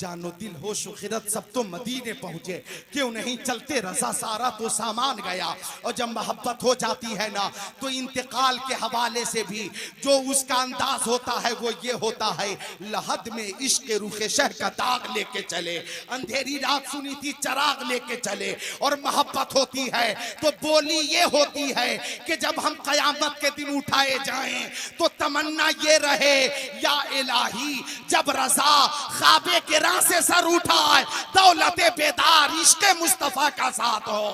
जानो दिल हो शुखिरत सब तो मदीने पहुंचे, क्यों नहीं चलते रजा सारा तो सामान गया। और जब मोहब्बत हो जाती है ना तो इंतकाल के हवाले से भी जो उसका अंदाज होता है वो ये होता है, लहद में इश्क रुखे शह का दाग लेके चले, अंधेरी रात सुनी थी चराग लेके चले। और मोहब्बत होती है तो बोली ये होती है कि जब हम कयामत के दिन उठाए जाएं तो तमन्ना ये रहे, या इलाही जब रजा ख्वाबे के राह से सर उठाए, दौलते बेदार इश्क मुस्तफा का साथ हो।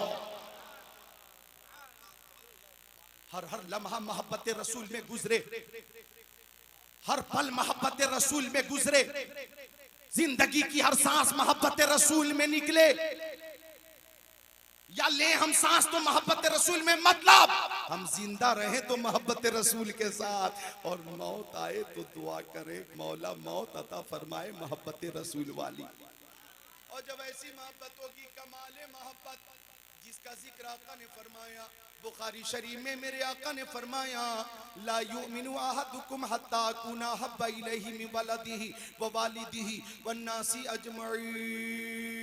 हर हर लम्हा मोहब्बत रसूल में गुजरे, हर पल मोहब्बत रसूल में गुजरे, जिंदगी की हर सांस मोहब्बत रसूल में निकले। या ले हम सांस तो मोहब्बत रसूल में, मतलब हम जिंदा रहे तो मोहब्बत रसूल के साथ, और मौत आए तो दुआ करे मौला मौत अता फरमाए मोहब्बत रसूल वाली। और जब ऐसी मोहब्बत होगी कमाले मोहब्बत जिसका जिक्र आका ने फरमाया बुखारी शरीफ में, मेरे आका ने फरमाया ला युमिनु अहदुकुम हत्ता कुना हब्बा इलैहि मिन वलदिही व वालिदिही वन नासी अजमईन।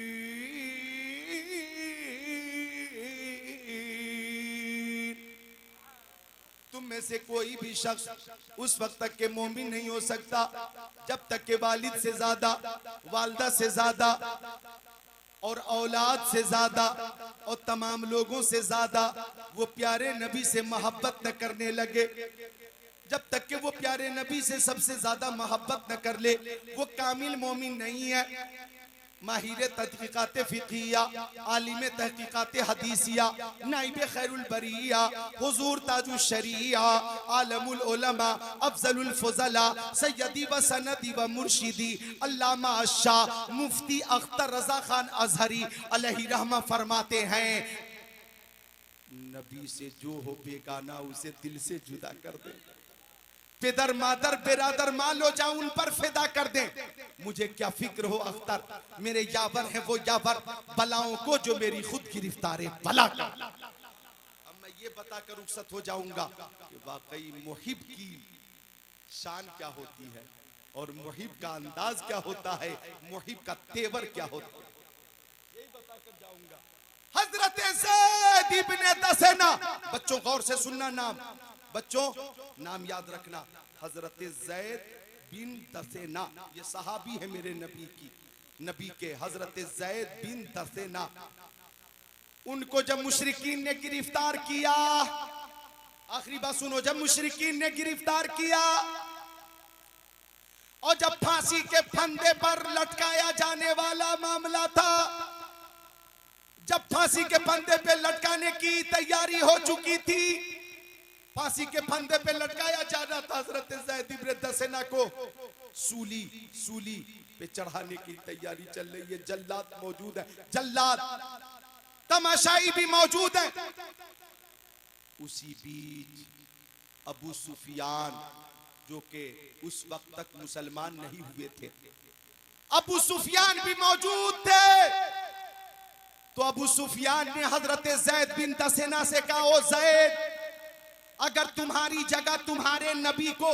तुम में से कोई भी शख्स उस वक्त तक के मोमिन नहीं हो सकता जब तक के वालिद से ज्यादा, वालदा से ज्यादा और औलाद से ज्यादा और तमाम लोगों से ज्यादा वो प्यारे नबी से मोहब्बत न करने लगे। जब तक कि वो प्यारे नबी से सबसे ज्यादा मोहब्बत न कर ले वो कामिल मोमिन नहीं है। माहिर तहकीकात फ़िक़हिया, आलिम तहकीकात हदीसिया, नाइब खैरुल बरिया, हुजूर ताजुश शरीया, आलमुल उलमा, अफजलुल फुज़ला, सय्यदी व सनदी व मुर्शिदी अल्लामा शाह मुफ्ती अख्तर रजा खान अजहरी अलैहि रहमा फरमाते हैं, नबी से जो हो बेगाना उसे दिल से जुदा कर दे। पिदर मादर बिरादर मान लो जाऊं उन पर फिदा कर दें, मुझे क्या फिक्र हो अख्तर, मेरे यावर है वो यावर, बलाओं को जो मेरी खुद गिरफ्तारे बला कर। अब मैं ये बताकर रुखसत हो जाऊंगा कि वाकई मुहिब की शान क्या होती है और मुहिब का अंदाज क्या होता है, मुहिब का तेवर क्या होता है, यही बताकर जाऊंगा। हजरत ज़ैद इब्ने दसेना, बच्चों गौर से सुनना, नाम बच्चों नाम याद रखना, हजरत ज़ैद बिन दसेना, ये सहाबी है मेरे नबी की, नबी के हजरत ज़ैद बिन दसेना। उनको जब मुशरिकीन ने गिरफ्तार किया, आखिरी बात सुनो, जब मुशरिकीन ने गिरफ्तार किया और जब फांसी के फंदे पर लटकाया जाने वाला मामला था, जब फांसी के फंदे पे लटकाने की तैयारी हो चुकी थी, फांसी के फंदे पे लटकाया जाना था हजरत ज़ैद इब्ने दसेना को, सूली पे चढ़ाने की तैयारी चल रही है। जल्लाद मौजूद है, जल्लाद तमाशाई भी मौजूद है। उसी बीच अबू सुफियान जो के उस वक्त तक मुसलमान नहीं हुए थे, अबू सुफियान भी मौजूद थे। तो अबू सुफियान ने हजरत ज़ैद बिन दसेना से कहा, ओ ज़ैद, अगर तुम्हारी जगह तुम्हारे नबी को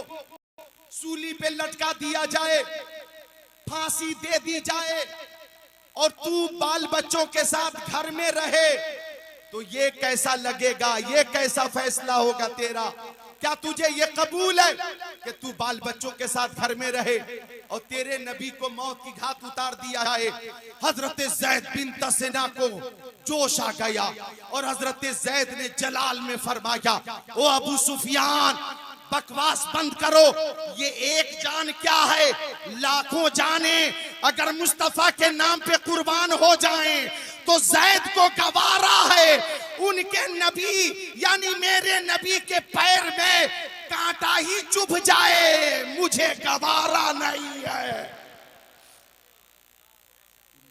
सूली पे लटका दिया जाए, फांसी दे दी जाए और तू बाल बच्चों के साथ घर में रहे, तो ये कैसा लगेगा, ये कैसा फैसला होगा तेरा? क्या तुझे ये कबूल है कि तू बाल बच्चों के साथ घर में रहे और तेरे नबी को मौत की घात उतार दिया जाए? हजरत ज़ैद बिन दसेना को जोश आ गया और हजरत ज़ैद ने जलाल में फरमाया, ओ अबू सुफियान, बकवास बंद करो, ये एक जान क्या है, लाखों जाने अगर मुस्तफा के नाम पे कुर्बान हो जाएं तो ज़ैद को गवारा है उनके नबी यानी मेरे नबी के पैर में कांटा ही चुभ जाए, मुझे गवारा नहीं है।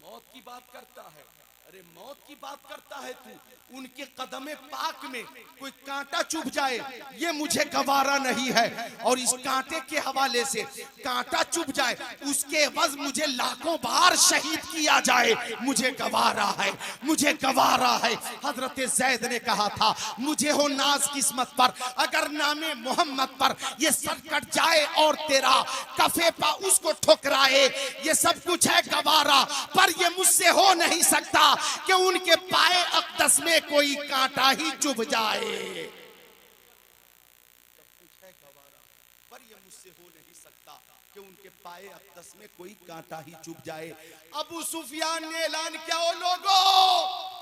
मौत की बात करता है, अरे मौत की बात करता है तू, उनके कदमे पाक में कोई कांटा चुभ जाए ये मुझे गवारा नहीं है, और इस कांटे के हवाले से कांटा चुभ जाए उसके एवज मुझे लाखों बार शहीद किया जाए मुझे गवारा है, मुझे गवारा है। हजरत जैद ने कहा था मुझे हो नाज किस्मत पर अगर नामे मोहम्मद पर ये सर कट जाए और तेरा कफे पा उसको ठुकराए, ये सब कुछ है गवारा, पर ये मुझसे हो नहीं सकता कि उनके पाए अक़दस में कोई कांटा ही चुभ जाए। पर ये मुझसे हो नहीं सकता कि उनके पाए अक़दस में कोई कांटा ही चुभ जाए। अबू सुफियान ने ऐलान किया, ओ लोगों,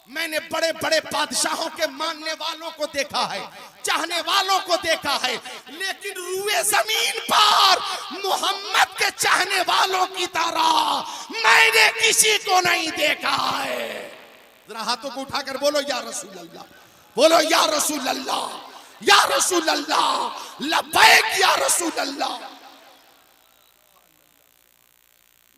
मैंने बड़े बड़े बादशाहों के मानने वालों को देखा है, चाहने वालों को देखा है, लेकिन रुए जमीन पर मोहम्मद के चाहने वालों की तरह मैंने किसी को नहीं देखा है। जरा हाथों को उठाकर बोलो या रसूल अल्लाह, बोलो या रसूल अल्लाह, या रसूल अल्लाह, लब्बैक या रसूल अल्लाह।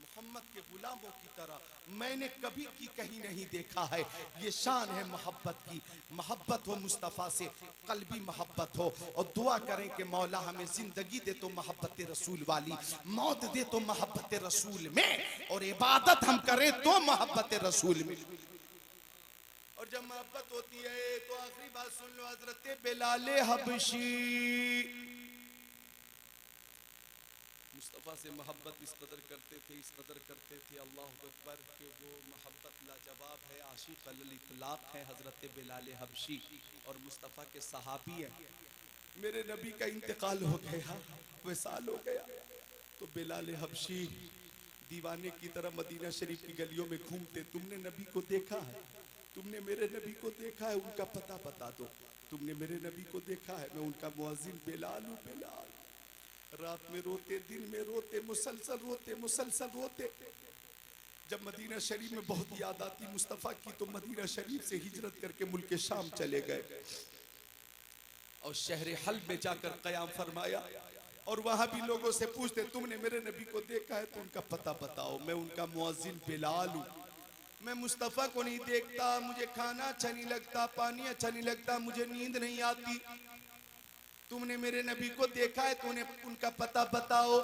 मोहम्मद के गुलामों की तरह मैंने कभी की कहीं नहीं देखा है। ये शान है मोहब्बत की, मोहब्बत हो मुस्तफ़ा से, कल्बी मोहब्बत हो, और दुआ करें कि मौला हमें जिंदगी दे तो मोहब्बत रसूल वाली, मौत दे तो मोहब्बत रसूल में, और इबादत हम करें तो मोहब्बत रसूल में। और जब मोहब्बत होती है तो आखिरी बात सुन लो, हजरत बिलाल हबशी मुस्तफ़ा से मोहब्बत इस कदर करते थे, इस कदर करते थे, अल्लाह अकबर, कि वो मोहब्बत लाजवाब है, आशिक अल इतलाक है। हजरत बिलाल हबशी और मुस्तफ़ा के सहाबी है। मेरे नबी का इंतकाल हो गया, विसाल हो गया, तो बिलाल हबशी दीवाने की तरह मदीना शरीफ की गलियों में घूमते, तुमने नबी को देखा है, तुमने मेरे नबी को देखा है, उनका पता बता दो, तुमने मेरे नबी को देखा है, मैं उनका मुअज्जिन बिलाल हूँ, बिलाल। रात में रोते, दिन में रोते, मुसलसल रोते, मुसलसल रोते। जब मदीना शरीफ में बहुत याद आती मुस्तफ़ा की, तो मदीना शरीफ से हिजरत करके मुल्क शाम चले गए और शहर हल्ब में जाकर क़याम फरमाया, और वहां भी लोगों से पूछते तुमने मेरे नबी को देखा है तो उनका पता बताओ, मैं उनका मुअज्जिन बिलाल हूँ। मैं मुस्तफ़ा को नहीं देखता, मुझे खाना अच्छा नहीं लगता, पानी अच्छा नहीं लगता, मुझे नींद नहीं आती, तुमने मेरे नबी को देखा है तो उन्हें उनका पता बताओ।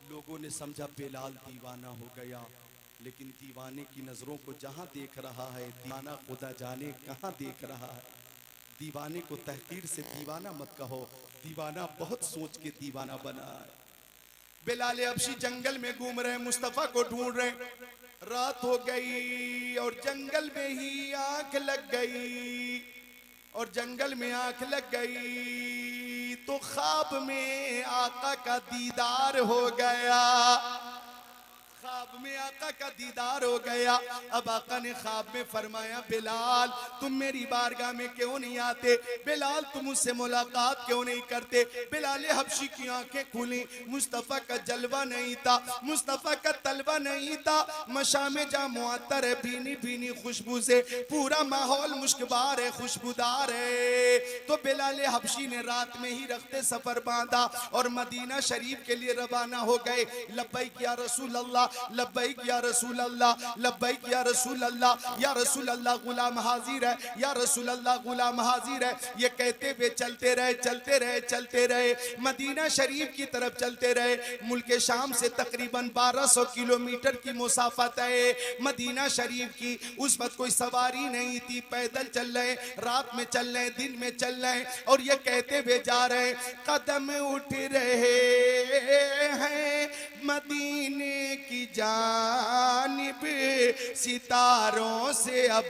लोगों ने समझा बिलाल दीवाना हो गया, लेकिन दीवाने की नजरों को जहां देख रहा है, दीवाना खुदा जाने कहां देख रहा है। दीवाने को तहकीर से दीवाना मत कहो, दीवाना बहुत सोच के दीवाना बना है। बिलाल हबशी जंगल में घूम रहे, मुस्तफ़ा को ढूंढ रहे, रात हो गई और जंगल में ही आंख लग गई, और जंगल में आंख लग गई तो ख्वाब में आका का दीदार हो गया, ख्वाब में आका का दीदार हो गया। अब आका ने ख्वाब में फरमाया, बिलाल तुम मेरी बारगाह में क्यों नहीं आते, बिलाल तुम मुझसे मुलाकात क्यों नहीं करते। बिलाल हबशी की आंखें खुली, मुस्तफ़ा का जलवा नहीं था, मुस्तफ़ा का तलवा नहीं था, मशामे जा मुअत्तर है, भीनी भीनी खुशबू से पूरा माहौल मुश्कबार है, खुशबूदार है। तो बिलाल हबशी ने रात में ही रखते सफर बांधा और मदीना शरीफ के लिए रवाना हो गए। लब्बैक या रसूल अल्लाह, लब्बैक या रसूल अल्लाह, लब्बैक या रसूल अल्लाह, या रसूल अल्लाह गुलाम हाजिर है, या रसूल अल्लाह गुलाम हाजिर है। ये कहते हुए चलते रहे, चलते रहे, चलते रहे, मदीना शरीफ की तरफ चलते रहे। मुल्क शाम से तकरीबन 1200 किलोमीटर की मुसाफत है मदीना शरीफ की। उस वक्त कोई सवारी नहीं थी, पैदल चल रहे, रात में चल रहे, दिन में चल रहे, और ये कहते हुए जा रहे, कदम उठ रहे हैं मदीने की जानिब, सितारों से अब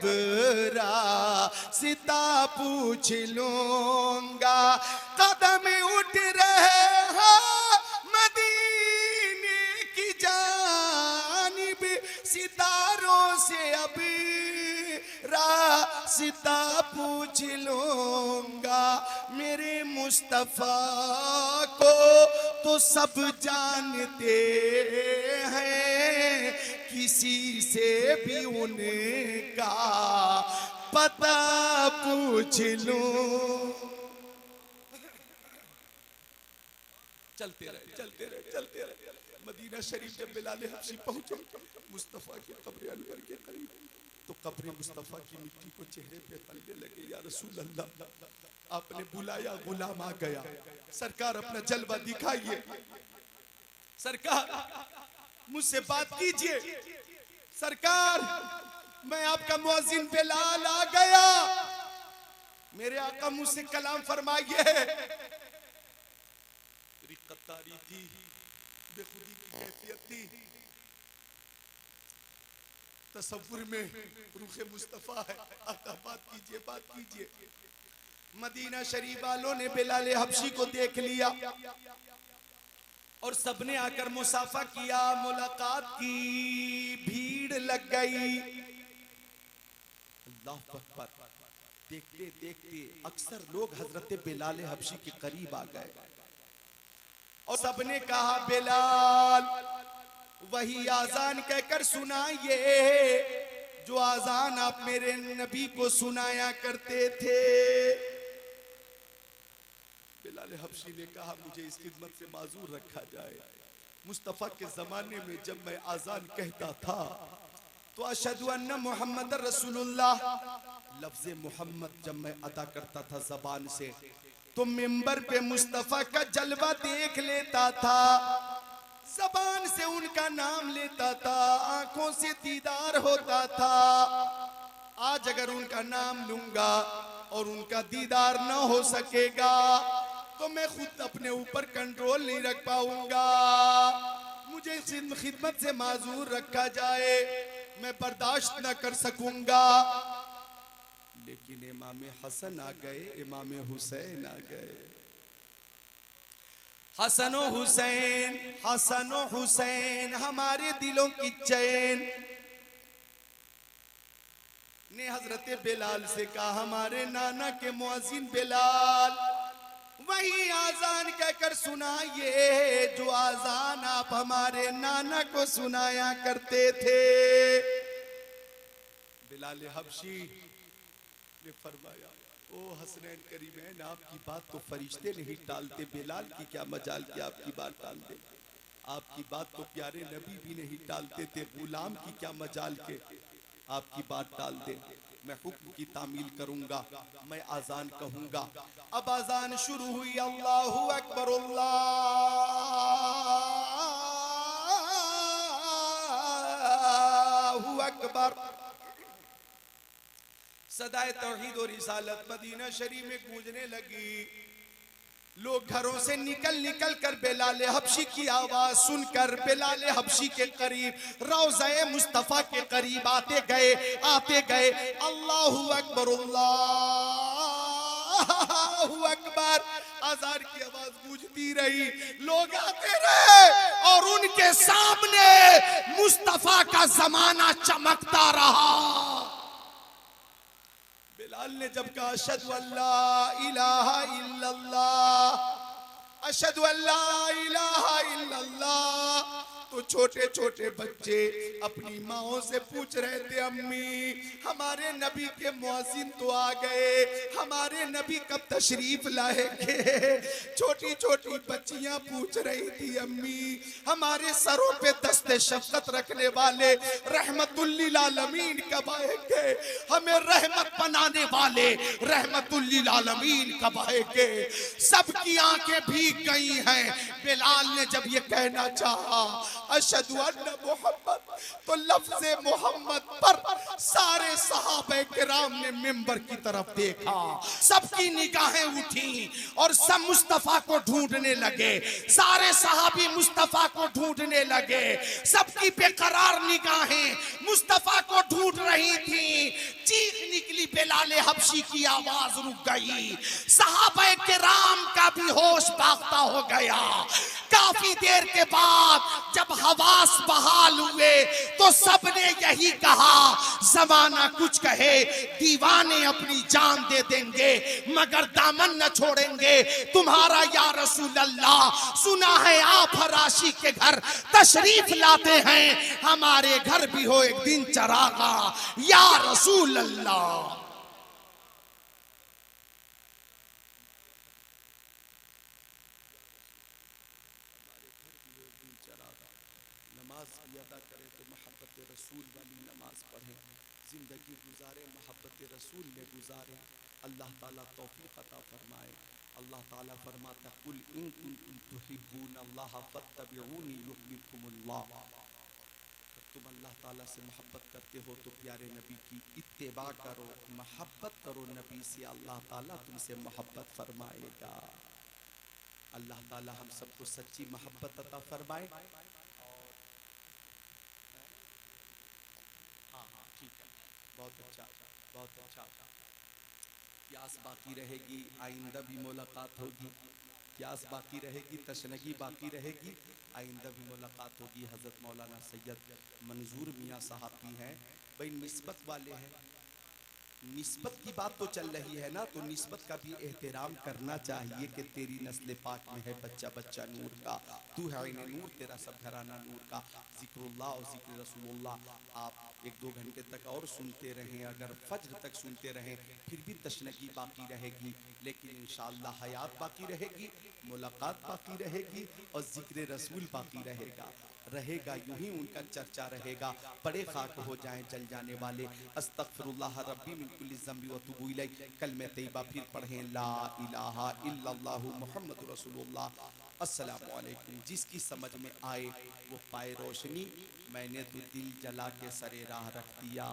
रास्ता पूछ लूंगा। कदम उठ रहे हैं मदीने की जानिब, सितारों से अब रास्ता पूछ लूंगा। मेरे मुस्तफ़ा को तो सब जानते हैं, किसी से भी उनका पता पूछ लूं। चलते रहे, चलते रहे, चलते रहे। मदीना शरीफ जब बिलाल हबशी पहुंचे, मुस्तफ़ा के कब्र अनवर के करीब, तो कब्र मुस्तफ़ा की मिट्टी को चेहरे पे तलने लगे। या रसूल अल्लाह, आपने बुलाया, गुलाम आ गया। सरकार अपना जलवा दिखाइए, सरकार मुझसे बात कीजिए, सरकार मैं आपका मुअज्जिन बिलाल आ गया, मेरे आका मुझसे कलाम फरमाइए। रिक़्क़तारी थी, बेखुदी की कैफियत थी। तसव्वुर में रूह मुस्तफ़ा है। आका बात कीजिए, बात कीजिए। मदीना शरीफ वालों ने बिलाल हबशी को देख लिया और सबने आकर मुसाफा किया, मुलाकात की, भीड़ लग गई। अल्लाह अकबर। देखते देखते अक्सर लोग हजरत बिलाल हबशी के करीब आ गए और सबने कहा, बिलाल वही आजान कहकर सुनाइए जो आजान आप मेरे नबी को सुनाया करते थे। बिलाल हबशी ने कहा, मुझे इस खिदमत से माजूर रखा जाए। मुस्तफ़ा के जमाने में जब मैं आजान कहता था तो अशहदु अन्ना मुहम्मद रसूलुल्लाह लफ्ज़े मोहम्मद जब मैं अदा करता था जबान से तो मिंबर पे मुस्तफ़ा का जलवा देख लेता था, जबान से उनका नाम लेता था, आंखों से दीदार होता था। आज अगर उनका नाम लूंगा और उनका दीदार न हो सकेगा तो मैं खुद अपने ऊपर कंट्रोल नहीं रख पाऊंगा। मुझे खिदमत से माजूर रखा जाए, मैं बर्दाश्त न कर सकूंगा। लेकिन इमाम हसन आ गए, इमाम हुसैन आ गए। हसन हुसैन, हसन हुसैन हमारे दिलों की चैन ने हजरत बिलाल से कहा, हमारे नाना के मुअज्जिन बिलाल वही आजान कहकर सुनाइए जो आजान आप हमारे नाना को सुनाया करते थे। बिलाल हबशी ने फरमाया, ओ हसनैन करीमैन, आपकी बात तो फरिश्ते नहीं टालते, बिलाल की क्या मजाल कि आपकी बात टाल दे। आपकी बात तो प्यारे नबी भी नहीं टालते थे, गुलाम की क्या मजाल के आपकी बात टाल दे। मैं हुक्म की तामील करूंगा, मैं आजान कहूंगा। अब आजान शुरू हुई। अल्लाहु अकबर, अल्लाहु अकबर। सदाए तौहीद और रिसालत मदीना शरीफ में गूंजने लगी। लोग घरों से निकल निकल कर बिलाल हबशी की आवाज सुनकर बिलाल हबशी के करीब, रौज़े मुस्तफ़ा के करीब आते गए, आते गए। अल्लाहु अकबर, अल्लाहु अकबर। अज़ान की आवाज गूंजती रही, लोग आते रहे और उनके सामने मुस्तफ़ा का जमाना चमकता रहा। बिलाल ने जब कहा, अशहदु अल्ला इलाहा इल्लल्लाह, अशहदु अल्ला इलाहा इल्लल्लाह, तो छोटे छोटे बच्चे अपनी माओं से पूछ रहे थे, अम्मी हमारे नबी के मुअज्जिन तो आ गए, हमारे नबी कब तशरीफ लाएंगे। छोटी छोटी बच्चियां पूछ रही थी, अम्मी हमारे सरों पे दस्ते शफ़क़त रखने वाले रहमतुल लिल आलमीन कब आएंगे, हमें रहमत बनाने वाले रहमतुल लिल आलमीन कब आएंगे। सबकी आंखें भीग गई हैं। बिलाल ने जब ये कहना चाहा, अशहदु अन्ना मोहम्मद, तो लफ्ज़े मोहम्मद पर सारे सहाबे किराम ने मिंबर की तरफ देखा। सबकी निगाहें उठी और सब मुस्तफ़ा को ढूंढने लगे। सारे सहाबी मुस्तफ़ा को ढूंढने लगे। सबकी बेकरार निगाहें मुस्तफ़ा को ढूंढ रही थी। चीख निकली, बिलाल हबशी की आवाज रुक गई। सहाबे किराम का भी होश बाख्ता हो गया। काफी देर के बाद जब हवास बहाल हुए तो सबने यही कहा, जमाना कुछ कहे दीवाने अपनी जान दे देंगे मगर दामन न छोड़ेंगे तुम्हारा या रसूल अल्लाह। सुना है आप फराशी के घर तशरीफ लाते हैं, हमारे घर भी हो एक दिन चरागा या रसूल अल्लाह। नमाज भी अदा करें तो मोहब्बत रसूल वाली नमाज पढ़ें। ज़िंदगी गुजारे मोहब्बत रसूल में गुजारे। अल्लाह ताला तौफीक अता फरमाए। अल्लाह ताला फरमाता कुल इन कुंतुम तुहिब्बूनल्लाह फत्तबिऊनी युहब्बुकुमुल्लाह। तुम अल्लाह ताला से मोहब्बत करते हो तो प्यारे नबी की इत्तिबा करो, मोहब्बत करो नबी से, अल्लाह ताला तुमसे मोहब्बत फरमाएगा। अल्लाह ताला हम सबको सच्ची मोहब्बत अता फरमाए। और हाँ हाँ ठीक है, बहुत अच्छा बहुत अच्छा। प्यास बाकी रहेगी, आइंदा भी मुलाकात होगी। प्यास बाकी रहेगी, तशनगी बाकी रहेगी, आइंदा भी मुलाकात होगी। हज़रत मौलाना सैयद मंजूर मियाँ साहब भी हैं भाई, निस्बत वाले हैं। निस्बत की बात तो चल रही है ना, तो निस्बत का भी एहतराम करना चाहिए कि तेरी नस्ल पाक में है बच्चा बच्चा नूर का, तू है इन्हें नूर, तेरा सब घराना नूर का। जिक्रुल्लाह और जिक्र रसूलुल्लाह आप एक दो घंटे तक और सुनते रहें, अगर फज्र तक सुनते रहें फिर भी तशनगी बाकी रहेगी, लेकिन इंशाअल्लाह हयात बाकी रहेगी, मुलाकात बाकी रहेगी और जिक्र रसूल बाकी रहेगा। रहेगा यूं ही उनका चर्चा रहेगा। पड़े खाक हो जाएं जल जाने वाले, अस्तगफिरुल्लाह रब्बी मिन कुल्ली ज़ंबि व तुबू इलैह। कलमे तैयबा फिर पढ़ें, ला इलाहा इल्लल्लाहु मुहम्मदुर रसूलुल्लाह। अस्सलामु अलैकुम। जिसकी समझ में आए वो पाए रोशनी, मैंने तो दिल जला के सरे राह रख दिया।